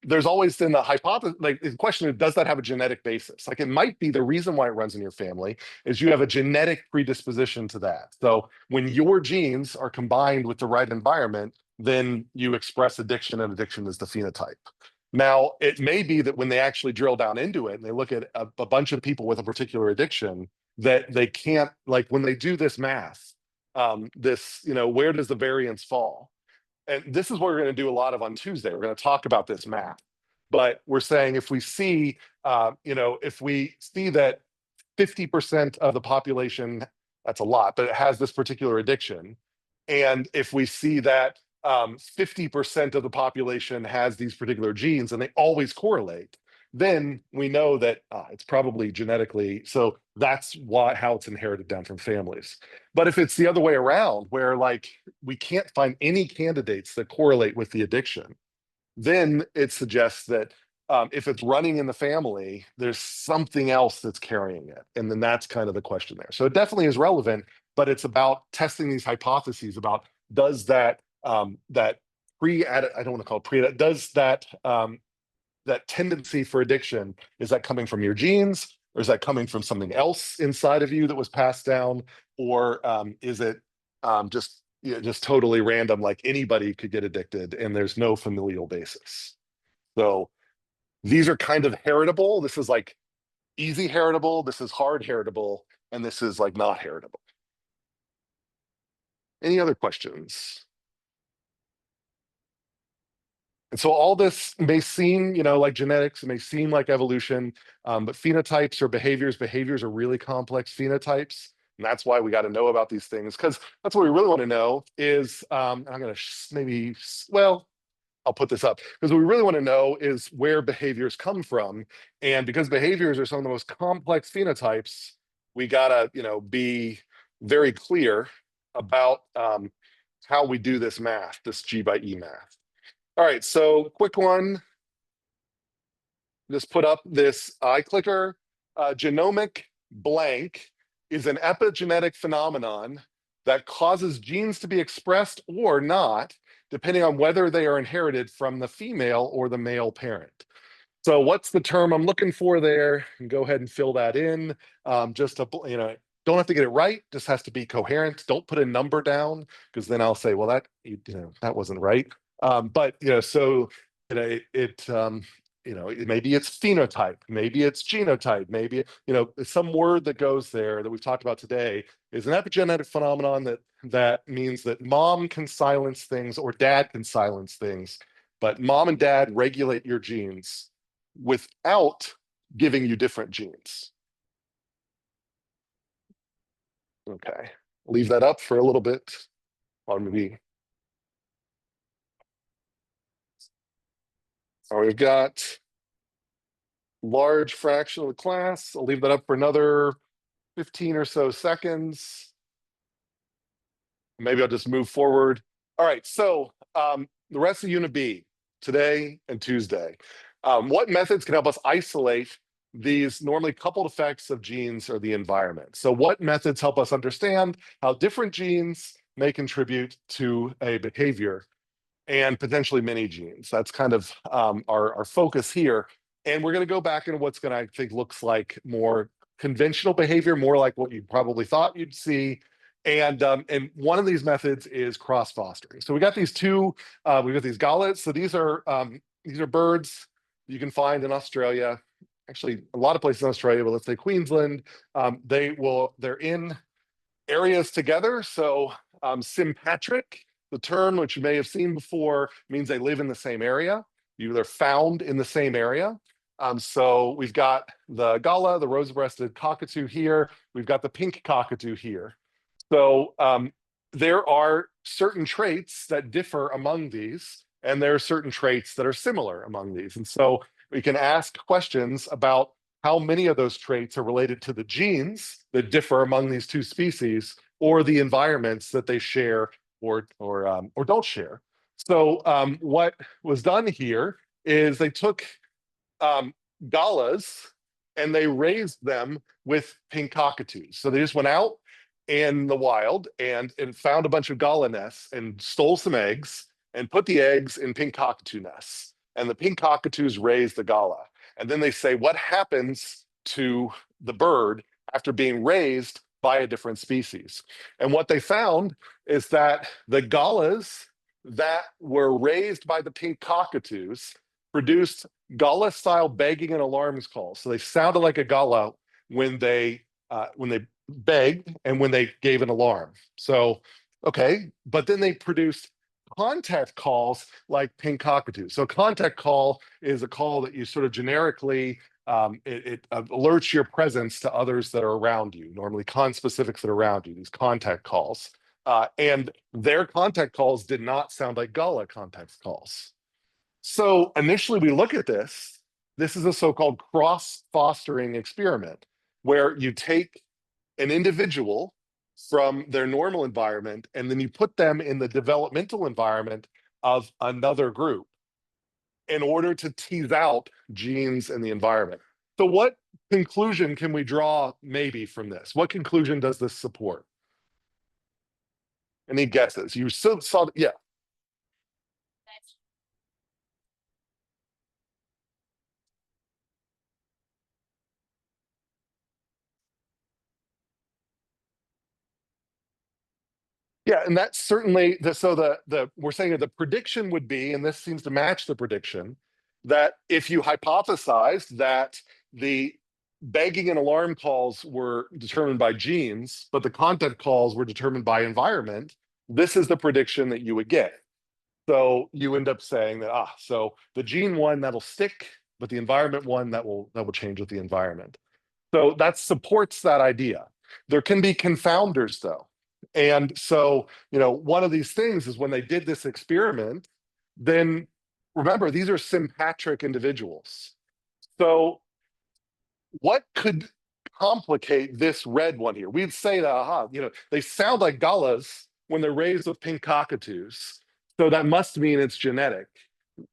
There's always been the hypothesis, like the question of, does that have a genetic basis? Like, it might be the reason why it runs in your family is you have a genetic predisposition to that. So when your genes are combined with the right environment, then you express addiction, and addiction is the phenotype. Now, it may be that when they actually drill down into it and they look at a bunch of people with a particular addiction, that they can't, like when they do this math, where does the variance fall? And this is what we're going to do a lot of on Tuesday. We're going to talk about this math. But we're saying if we see, if we see that 50% of the population, that's a lot, but it has this particular addiction. And if we see that 50% of the population has these particular genes and they always correlate, then we know that it's probably genetically. So that's how it's inherited down from families. But if it's the other way around, where like we can't find any candidates that correlate with the addiction, then it suggests that if it's running in the family, there's something else that's carrying it. And then that's kind of the question there. So it definitely is relevant, but it's about testing these hypotheses about, does that that I don't want to call it pre, does that tendency for addiction, is that coming from your genes, or is that coming from something else inside of you that was passed down, or is it just totally random, like anybody could get addicted and there's no familial basis? So these are kind of heritable. This is like easy heritable, this is hard heritable, and this is like not heritable. Any other questions? And so all this may seem, like genetics, it may seem like evolution, but phenotypes or behaviors are really complex phenotypes. And that's why we got to know about these things, because that's what we really want to know is, I'm going to I'll put this up, because what we really want to know is where behaviors come from. And because behaviors are some of the most complex phenotypes, we got to, be very clear about how we do this math, this G by E math. All right, so quick one. Just put up this iClicker. Genomic blank is an epigenetic phenomenon that causes genes to be expressed or not, depending on whether they are inherited from the female or the male parent. So what's the term I'm looking for there? And go ahead and fill that in. Don't have to get it right, just has to be coherent. Don't put a number down, because then I'll say, well, that wasn't right. But so maybe it's phenotype, maybe it's genotype, maybe some word that goes there that we've talked about today is an epigenetic phenomenon that means that mom can silence things or dad can silence things, but mom and dad regulate your genes without giving you different genes. Okay, leave that up for a little bit. We've got large fraction of the class. I'll leave that up for another 15 or so seconds. Maybe I'll just move forward. All right, so the rest of Unit B, today and Tuesday. What methods can help us isolate these normally coupled effects of genes or the environment. So what methods help us understand how different genes may contribute to a behavior and potentially many genes? That's kind of our focus here. And we're going to go back into what's going to, I think, looks like more conventional behavior, more like what you probably thought you'd see. And one of these methods is cross fostering. So we got these two, we got these gallets. So these are birds you can find in Australia, actually a lot of places in Australia, but let's say Queensland. They're in areas together. So sympatric, the term which you may have seen before, means they live in the same area. They're found in the same area. So we've got the gala, the rose-breasted cockatoo here. We've got the pink cockatoo here. So there are certain traits that differ among these, and there are certain traits that are similar among these. And so we can ask questions about how many of those traits are related to the genes that differ among these two species, or the environments that they share or don't share. So what was done here is they took gallas and they raised them with pink cockatoos. So they just went out in the wild and found a bunch of gala nests and stole some eggs and put the eggs in pink cockatoo nests. And the pink cockatoos raised the gala. And then they say, what happens to the bird after being raised by a different species? And what they found is that the gallas that were raised by the pink cockatoos produced gala-style begging and alarms calls. So they sounded like a gala when they begged and when they gave an alarm. So, okay, but then they produced contact calls like pink cockatoos. So a contact call is a call that you sort of generically, it alerts your presence to others that are around you, normally conspecifics that are around you, these contact calls. And their contact calls did not sound like gala contact calls. So initially we look at this. This is a so-called cross-fostering experiment where you take an individual from their normal environment and then you put them in the developmental environment of another group in order to tease out genes in the environment. So what conclusion can we draw maybe from this? What conclusion does this support? Any guesses? You still saw, yeah. Yeah, and that's certainly the we're saying that the prediction would be, and this seems to match the prediction, that if you hypothesized that the begging and alarm calls were determined by genes, but the contact calls were determined by environment, this is the prediction that you would get. So you end up saying that, so the gene one that'll stick, but the environment one that will change with the environment. So that supports that idea. There can be confounders though. And so, one of these things is when they did this experiment, then remember, these are sympatric individuals. So what could complicate this red one here? We'd say that, they sound like gallas when they're raised with pink cockatoos. So that must mean it's genetic.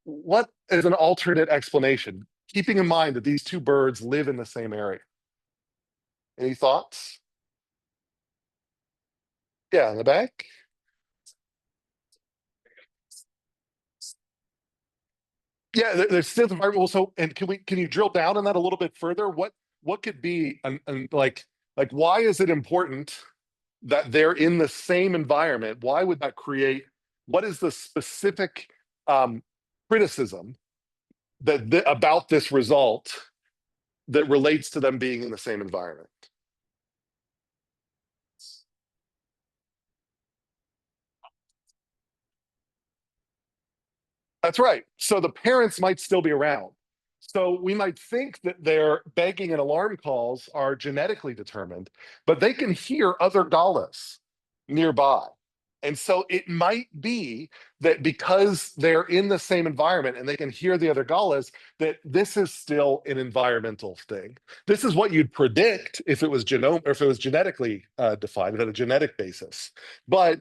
What is an alternate explanation? Keeping in mind that these two birds live in the same area. Any thoughts? Yeah, in the back. Yeah, there's still also, and can you drill down on that a little bit further? What could be like why is it important that they're in the same environment? Why would that create? What is the specific criticism about this result that relates to them being in the same environment? That's right. So the parents might still be around. So we might think that their begging and alarm calls are genetically determined, but they can hear other gallas nearby. And so it might be that because they're in the same environment and they can hear the other gallas, that this is still an environmental thing. This is what you'd predict if it was genetically defined, if it had a genetic basis. But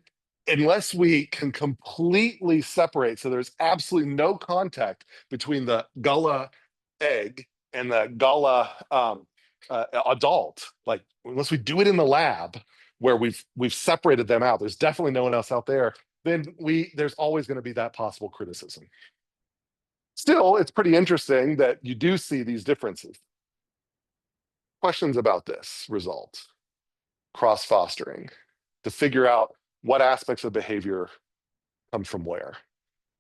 unless we can completely separate, so there's absolutely no contact between the gullah egg and the Gala adult, like unless we do it in the lab where we've separated them out, there's definitely no one else out there, then there's always going to be that possible criticism. Still, it's pretty interesting that you do see these differences. Questions about this result, cross-fostering, to figure out what aspects of behavior come from where.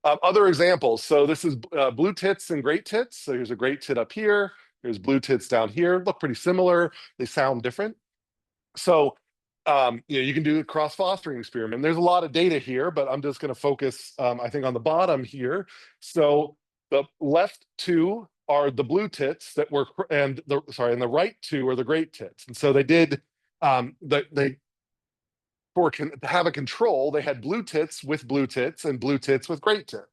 Other examples. So this is blue tits and great tits. So here's a great tit up here. Here's blue tits down here. Look pretty similar. They sound different. So you can do a cross-fostering experiment. There's a lot of data here, but I'm just going to focus, I think, on the bottom here. So the left two are the blue tits that were, and the right two are the great tits. And so they did, to have a control, they had blue tits with blue tits and blue tits with great tits.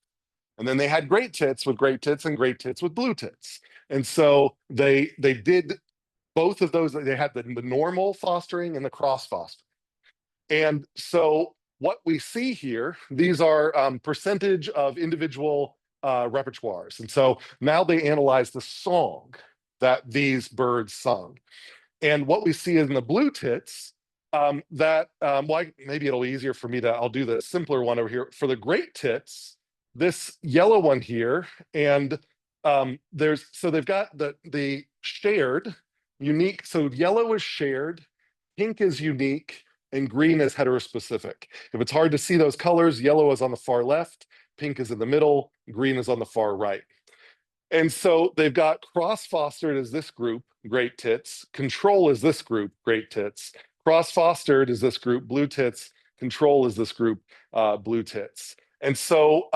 And then they had great tits with great tits and great tits with blue tits. And so they did both of those. They had the normal fostering and the cross fostering. And so what we see here, these are percentage of individual repertoires. And so now they analyze the song that these birds sung. And what we see in the blue tits, maybe it'll be easier for me I'll do the simpler one over here. For the great tits, this yellow one here, and they've got the shared, unique, so yellow is shared, pink is unique, and green is heterospecific. If it's hard to see those colors, yellow is on the far left, pink is in the middle, green is on the far right. And so they've got cross-fostered as this group, great tits, control is this group, great tits, cross-fostered is this group, blue tits, control is this group, blue tits. And so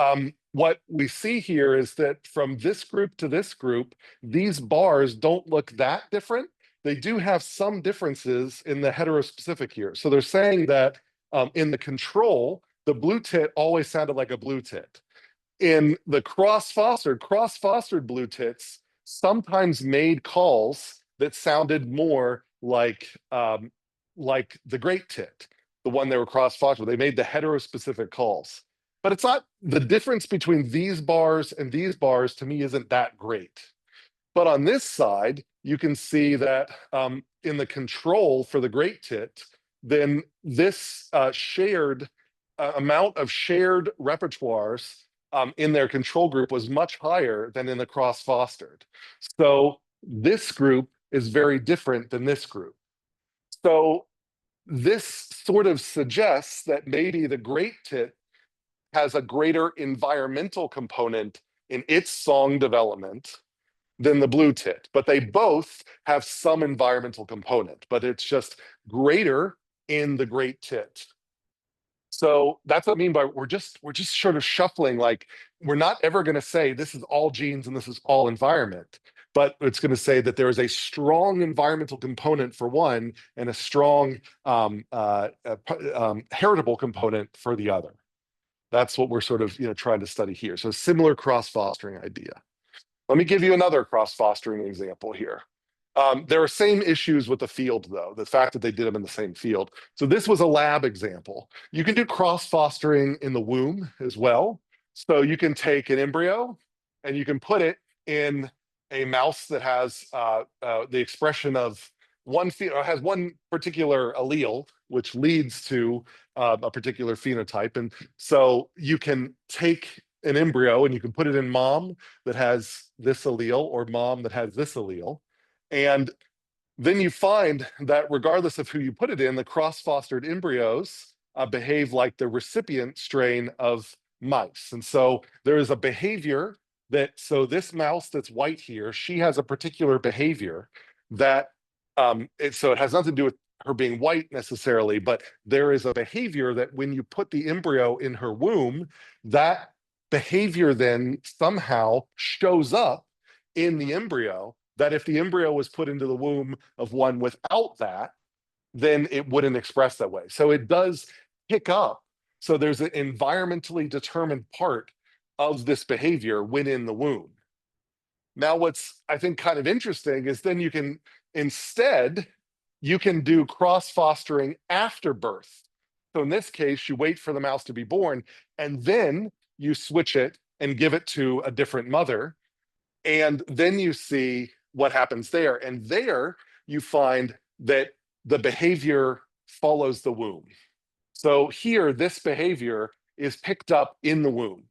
what we see here is that from this group to this group, these bars don't look that different. They do have some differences in the heterospecific here. So they're saying that in the control, the blue tit always sounded like a blue tit. In the cross-fostered blue tits sometimes made calls that sounded more like the great tit, the one they were cross-fostered. They made the heterospecific calls. But it's not, the difference between these bars and these bars to me isn't that great. But on this side, you can see that in the control for the great tit, then this shared amount of shared repertoires in their control group was much higher than in the cross-fostered. So this group is very different than this group. So this sort of suggests that maybe the great tit has a greater environmental component in its song development than the blue tit, but they both have some environmental component, but it's just greater in the great tit. So that's what I mean by we're just sort of shuffling, like we're not ever going to say this is all genes and this is all environment, but it's going to say that there is a strong environmental component for one and a strong heritable component for the other. That's what we're sort of trying to study here. So similar cross-fostering idea. Let me give you another cross-fostering example here. There are same issues with the field, though, the fact that they did them in the same field. So this was a lab example. You can do cross-fostering in the womb as well. So you can take an embryo and you can put it in a mouse that has the expression of has one particular allele, which leads to a particular phenotype. And so you can take an embryo and you can put it in mom that has this allele or mom that has this allele. And then you find that regardless of who you put it in, the cross-fostered embryos behave like the recipient strain of mice. And so there is a behavior so this mouse that's white here, she has a particular behavior that, so it has nothing to do with her being white necessarily, but there is a behavior that when you put the embryo in her womb, that behavior then somehow shows up in the embryo, that if the embryo was put into the womb of one without that, then it wouldn't express that way. So it does pick up. So there's an environmentally determined part of this behavior when in the womb. Now, what's I think kind of interesting is then you can do cross-fostering after birth. So in this case, you wait for the mouse to be born, and then you switch it and give it to a different mother. And then you see what happens there. And there you find that the behavior follows the womb. So here, this behavior is picked up in the womb.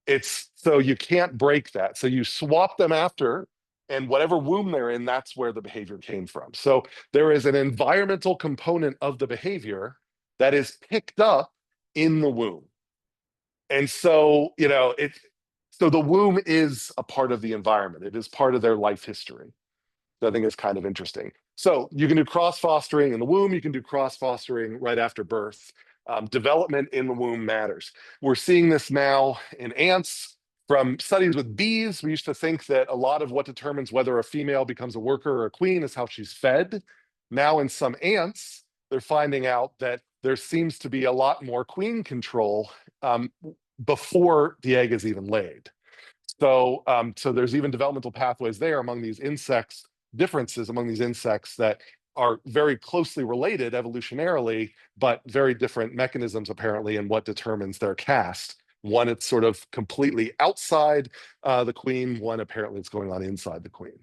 It's so you can't break that. So you swap them after, and whatever womb they're in, that's where the behavior came from. So there is an environmental component of the behavior that is picked up in the womb. And so, so the womb is a part of the environment. It is part of their life history. I think it's kind of interesting. So you can do cross fostering in the womb. You can do cross fostering right after birth. Development in the womb matters. We're seeing this now in ants. From studies with bees, we used to think that a lot of what determines whether a female becomes a worker or a queen is how she's fed. Now in some ants, they're finding out that there seems to be a lot more queen control before the egg is even laid. So, so there's even developmental pathways there among these insects, differences among these insects that are very closely related evolutionarily, but very different mechanisms apparently in what determines their caste. One, it's sort of completely outside the queen. One, apparently it's going on inside the queen.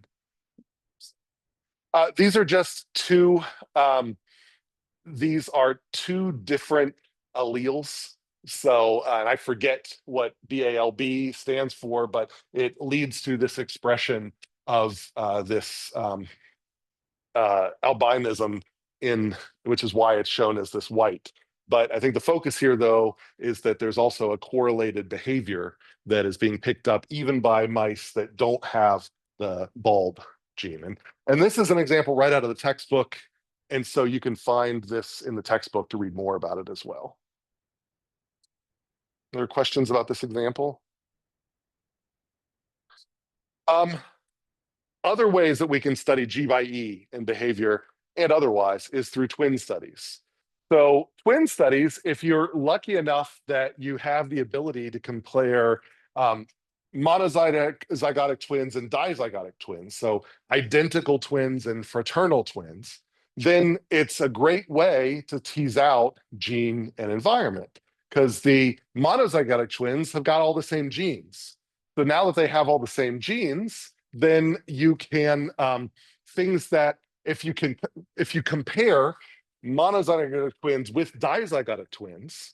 These are just two, these are two different alleles. So, and I forget what BALB stands for, but it leads to this expression of this albinism in, which is why it's shown as this white. But I think the focus here, though, is that there's also a correlated behavior that is being picked up even by mice that don't have the bulb gene. And this is an example right out of the textbook. And so you can find this in the textbook to read more about it as well. Are there questions about this example? Other ways that we can study G by E in behavior and otherwise is through twin studies. So twin studies, if you're lucky enough that you have the ability to compare monozygotic twins and dizygotic twins, so identical twins and fraternal twins, then it's a great way to tease out gene and environment because the monozygotic twins have got all the same genes. So now that they have all the same genes, then you can things that if you compare monozygotic twins with dizygotic twins,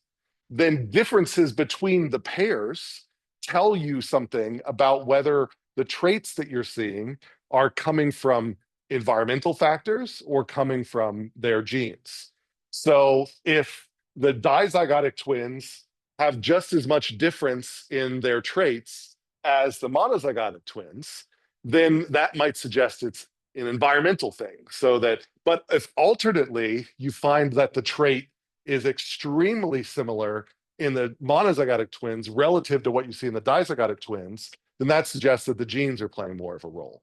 then differences between the pairs tell you something about whether the traits that you're seeing are coming from environmental factors or coming from their genes. So if the dizygotic twins have just as much difference in their traits as the monozygotic twins, then that might suggest it's an environmental thing. So that, but if alternately you find that the trait is extremely similar in the monozygotic twins relative to what you see in the dizygotic twins, then that suggests that the genes are playing more of a role.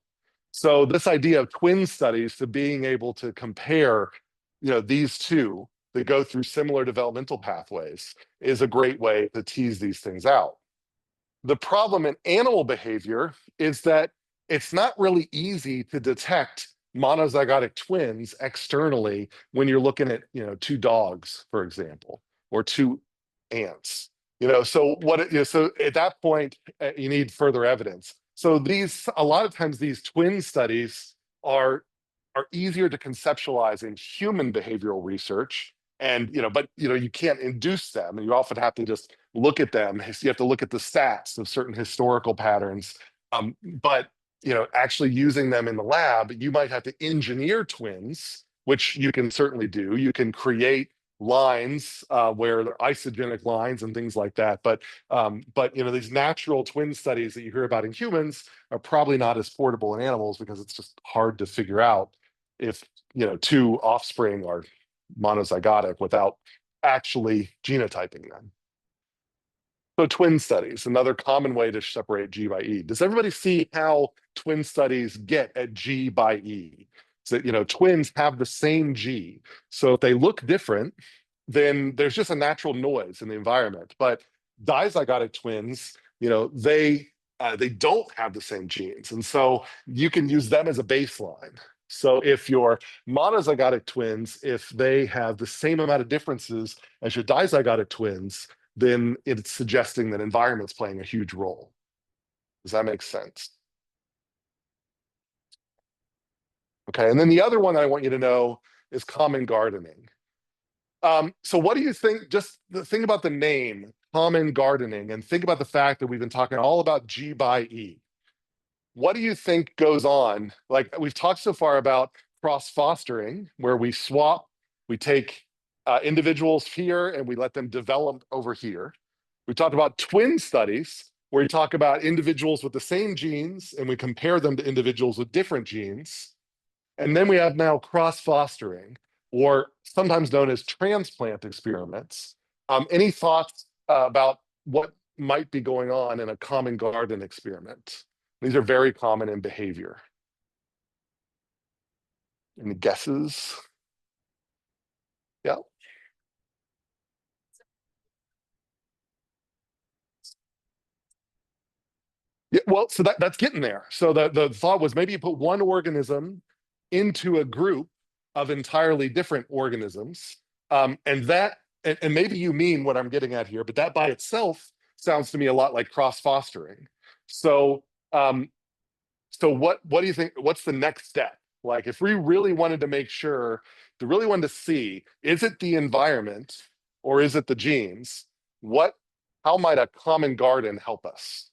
So this idea of twin studies to being able to compare, these two that go through similar developmental pathways is a great way to tease these things out. The problem in animal behavior is that it's not really easy to detect monozygotic twins externally when you're looking at, two dogs, for example, or two ants. So so at that point, you need further evidence. So a lot of times these twin studies are easier to conceptualize in human behavioral research. And, but, you can't induce them, and you often have to just look at them. You have to look at the stats of certain historical patterns. But actually using them in the lab, you might have to engineer twins, which you can certainly do. You can create lines where they're isogenic lines and things like that. But these natural twin studies that you hear about in humans are probably not as portable in animals because it's just hard to figure out if two offspring are monozygotic without actually genotyping them. So twin studies, another common way to separate G by E. Does everybody see how twin studies get at G by E? So, twins have the same G. So if they look different, then there's just a natural noise in the environment. But dizygotic twins, they don't have the same genes. And so you can use them as a baseline. So if your monozygotic twins, if they have the same amount of differences as your dizygotic twins, then it's suggesting that environment's playing a huge role. Does that make sense? Okay, and then the other one that I want you to know is common gardening. So what do you think, just think about the name, common gardening, and think about the fact that we've been talking all about G by E. What do you think goes on? Like we've talked so far about cross fostering, where we swap, we take individuals here and we let them develop over here. We talked about twin studies, where you talk about individuals with the same genes and we compare them to individuals with different genes. And then we have now cross fostering, or sometimes known as transplant experiments. Any thoughts about what might be going on in a common garden experiment? These are very common in behavior. Any guesses? Yeah. Yeah, well, so that's getting there. So the thought was maybe you put one organism into a group of entirely different organisms, and maybe you mean what I'm getting at here, but that by itself sounds to me a lot like cross fostering. So um, so what do you think? What's the next step? Like if we really wanted to make sure, to really wanted to see, is it the environment or is it the genes? What? How might a common garden help us?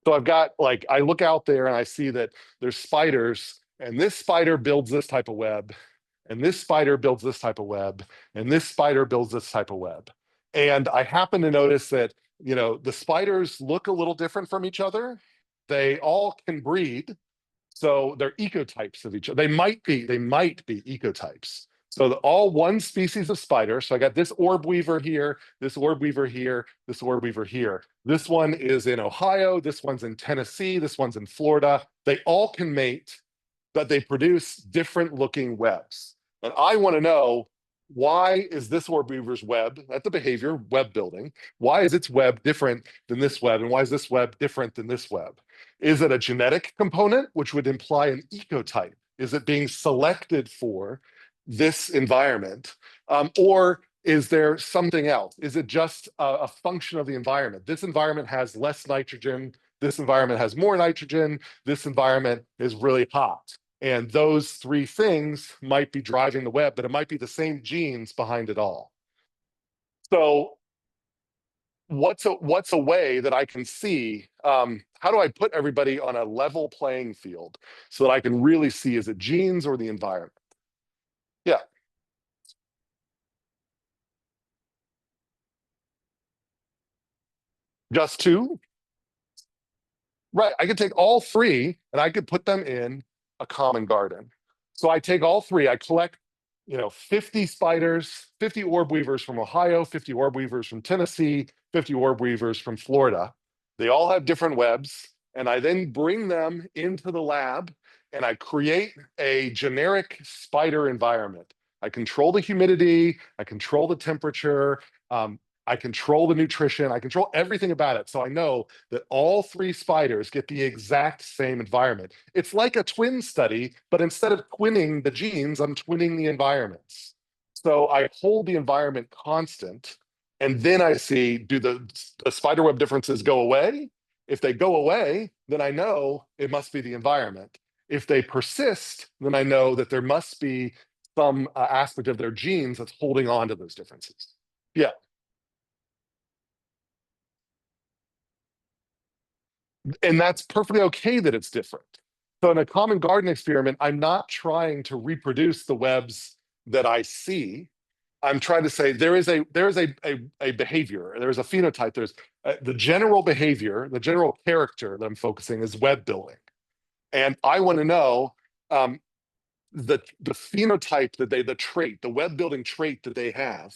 So I've got like I look out there and I see that there's spiders, and this spider builds this type of web, and this spider builds this type of web, and this spider builds this type of web. And I happen to notice that, the spiders look a little different from each other. They all can breed, so they're ecotypes of each other. They might be ecotypes. So all one species of spider. So I got this orb weaver here, this orb weaver here, this orb weaver here. This one is in Ohio, this one's in Tennessee, this one's in Florida. They all can mate, but they produce different looking webs. And I want to know, why is this orb weaver's web, that's the behavior, web building, why is its web different than this web? And why is this web different than this web? Is it a genetic component, which would imply an ecotype? Is it being selected for this environment? Or is there something else? Is it just a function of the environment? This environment has less nitrogen. This environment has more nitrogen. This environment is really hot. And those three things might be driving the web, but it might be the same genes behind it all. So what's a way that I can see, how do I put everybody on a level playing field so that I can really see, is it genes or the environment? Yeah, just two. Right. I could take all three and I could put them in a common garden. So I take all three, I collect, 50 spiders, 50 orb weavers from Ohio, 50 orb weavers from Tennessee, 50 orb weavers from Florida. They all have different webs. And I then bring them into the lab and I create a generic spider environment. I control the humidity, I control the temperature, I control the nutrition, I control everything about it. So I know that all three spiders get the exact same environment. It's like a twin study, but instead of twinning the genes, I'm twinning the environments. So I hold the environment constant, and then I see, do the spiderweb differences go away? If they go away, then I know it must be the environment. If they persist, then I know that there must be some aspect of their genes that's holding on to those differences. Yeah. And that's perfectly okay that it's different. So in a common garden experiment, I'm not trying to reproduce the webs that I see. I'm trying to say there is a behavior, there is a phenotype, there's the general behavior, the general character that I'm focusing is web building. And I want to know, um, the phenotype that the trait, the web building trait that they have,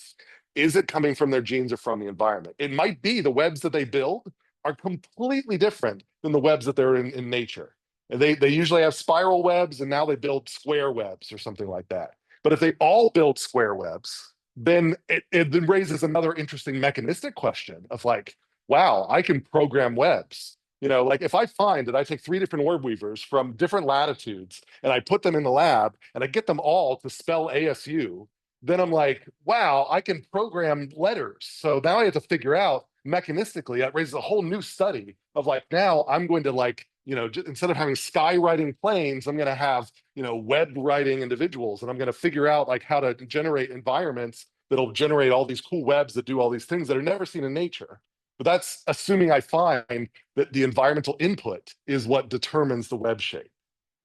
is it coming from their genes or from the environment? It might be the webs that they build are completely different than the webs that they're in nature. And they usually have spiral webs and now they build square webs or something like that. But if they all build square webs, then it then raises another interesting mechanistic question of like, wow, I can program webs. Like if I find that I take three different orb weavers from different latitudes and I put them in the lab and I get them all to spell ASU, then I'm like, wow, I can program letters. So now I have to figure out, mechanistically, that raises a whole new study of like, now I'm going to like, instead of having skywriting planes, I'm going to have, web writing individuals, and I'm going to figure out like how to generate environments that'll generate all these cool webs that do all these things that are never seen in nature. But that's assuming I find that the environmental input is what determines the web shape.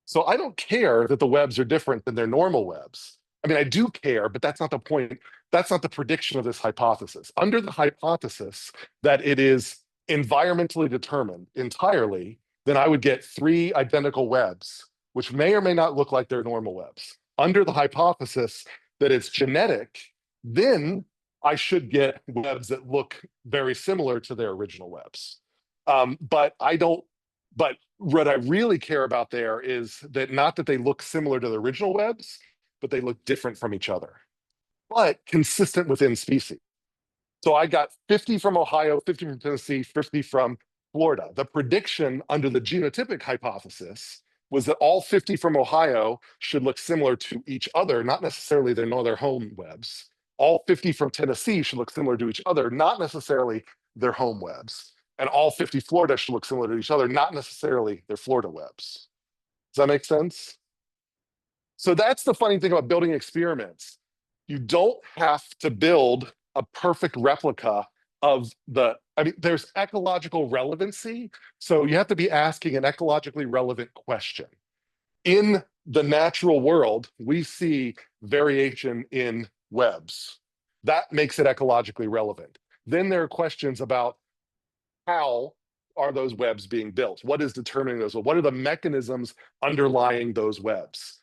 So I don't care that the webs are different than their normal webs. I mean, I do care, but that's not the point. That's not the prediction of this hypothesis. Under the hypothesis that it is environmentally determined entirely, then I would get three identical webs, which may or may not look like their normal webs. Under the hypothesis that it's genetic, then I should get webs that look very similar to their original webs. But I don't but what I really care about there is that not that they look similar to the original webs, but they look different from each other, but consistent within species. So I got 50 from Ohio, 50 from Tennessee, 50 from Florida. The prediction under the genotypic hypothesis was that all 50 from Ohio should look similar to each other, not necessarily their home webs. All 50 from Tennessee should look similar to each other, not necessarily their home webs. And all 50 Florida should look similar to each other, not necessarily their Florida webs. Does that make sense? So that's the funny thing about building experiments. You don't have to build a perfect replica of there's ecological relevancy. So you have to be asking an ecologically relevant question. In the natural world, we see variation in webs. That makes it ecologically relevant. Then there are questions about how are those webs being built? What is determining those? What are the mechanisms underlying those webs?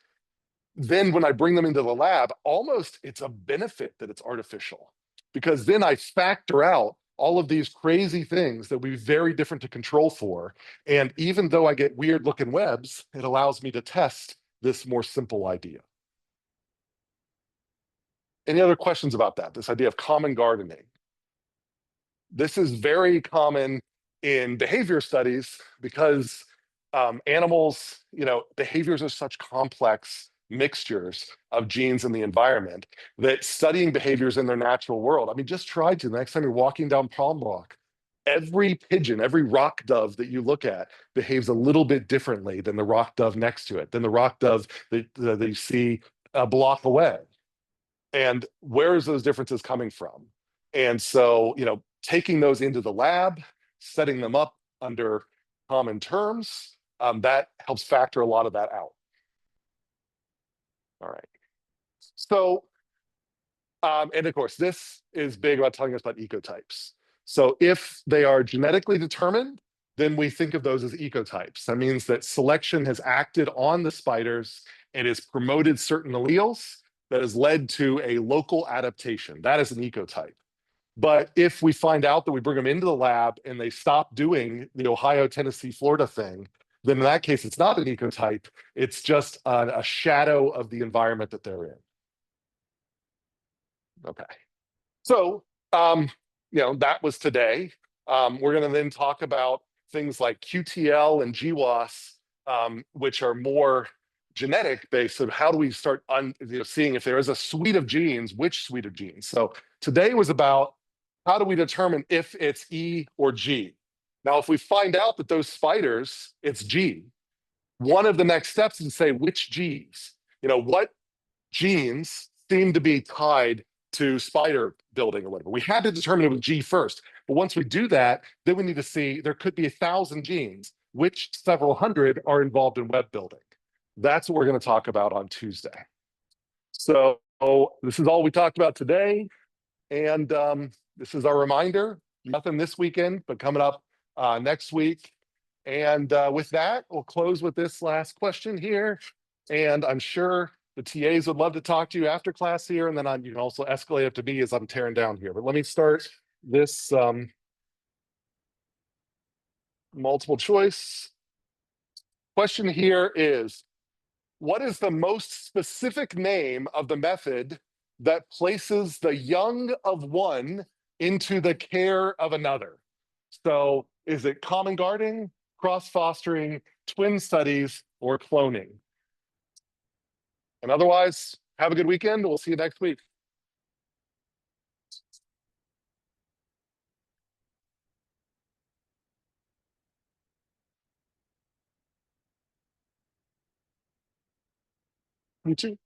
Then when I bring them into the lab, almost it's a benefit that it's artificial, because then I factor out all of these crazy things that would be very different to control for. And even though I get weird looking webs, it allows me to test this more simple idea. Any other questions about that? This idea of common gardening. This is very common in behavior studies because animals, behaviors are such complex mixtures of genes in the environment that studying behaviors in their natural world, I mean, just try to, the next time you're walking down Palm Walk, every pigeon, every rock dove that you look at behaves a little bit differently than the rock dove next to it, than the rock dove that you see a block away. And where is those differences coming from? And so, taking those into the lab, setting them up under common terms, that helps factor a lot of that out. All right. So, and of course, this is big about telling us about ecotypes. So if they are genetically determined, then we think of those as ecotypes. That means that selection has acted on the spiders and has promoted certain alleles that has led to a local adaptation. That is an ecotype. But if we find out that we bring them into the lab and they stop doing the Ohio, Tennessee, Florida thing, then in that case, it's not an ecotype. It's just a shadow of the environment that they're in. Okay. So, that was today. We're going to then talk about things like QTL and GWAS, which are more genetic based. So how do we start seeing if there is a suite of genes, which suite of genes? So today was about how do we determine if it's E or G? Now, if we find out that those spiders, it's G, one of the next steps is to say which Gs, what genes seem to be tied to spider building or whatever. We had to determine it was G first. But once we do that, then we need to see there could be 1,000 genes, which several hundred are involved in web building. That's what we're going to talk about on Tuesday. So this is all we talked about today. And this is our reminder, nothing this weekend, but coming up next week. And with that, we'll close with this last question here. And I'm sure the TAs would love to talk to you after class here. And then you can also escalate up to me as I'm tearing down here. But let me start this multiple choice. Question here is, what is the most specific name of the method that places the young of one into the care of another? So is it common gardening, cross-fostering, twin studies, or cloning? And otherwise, have a good weekend. We'll see you next week. You too.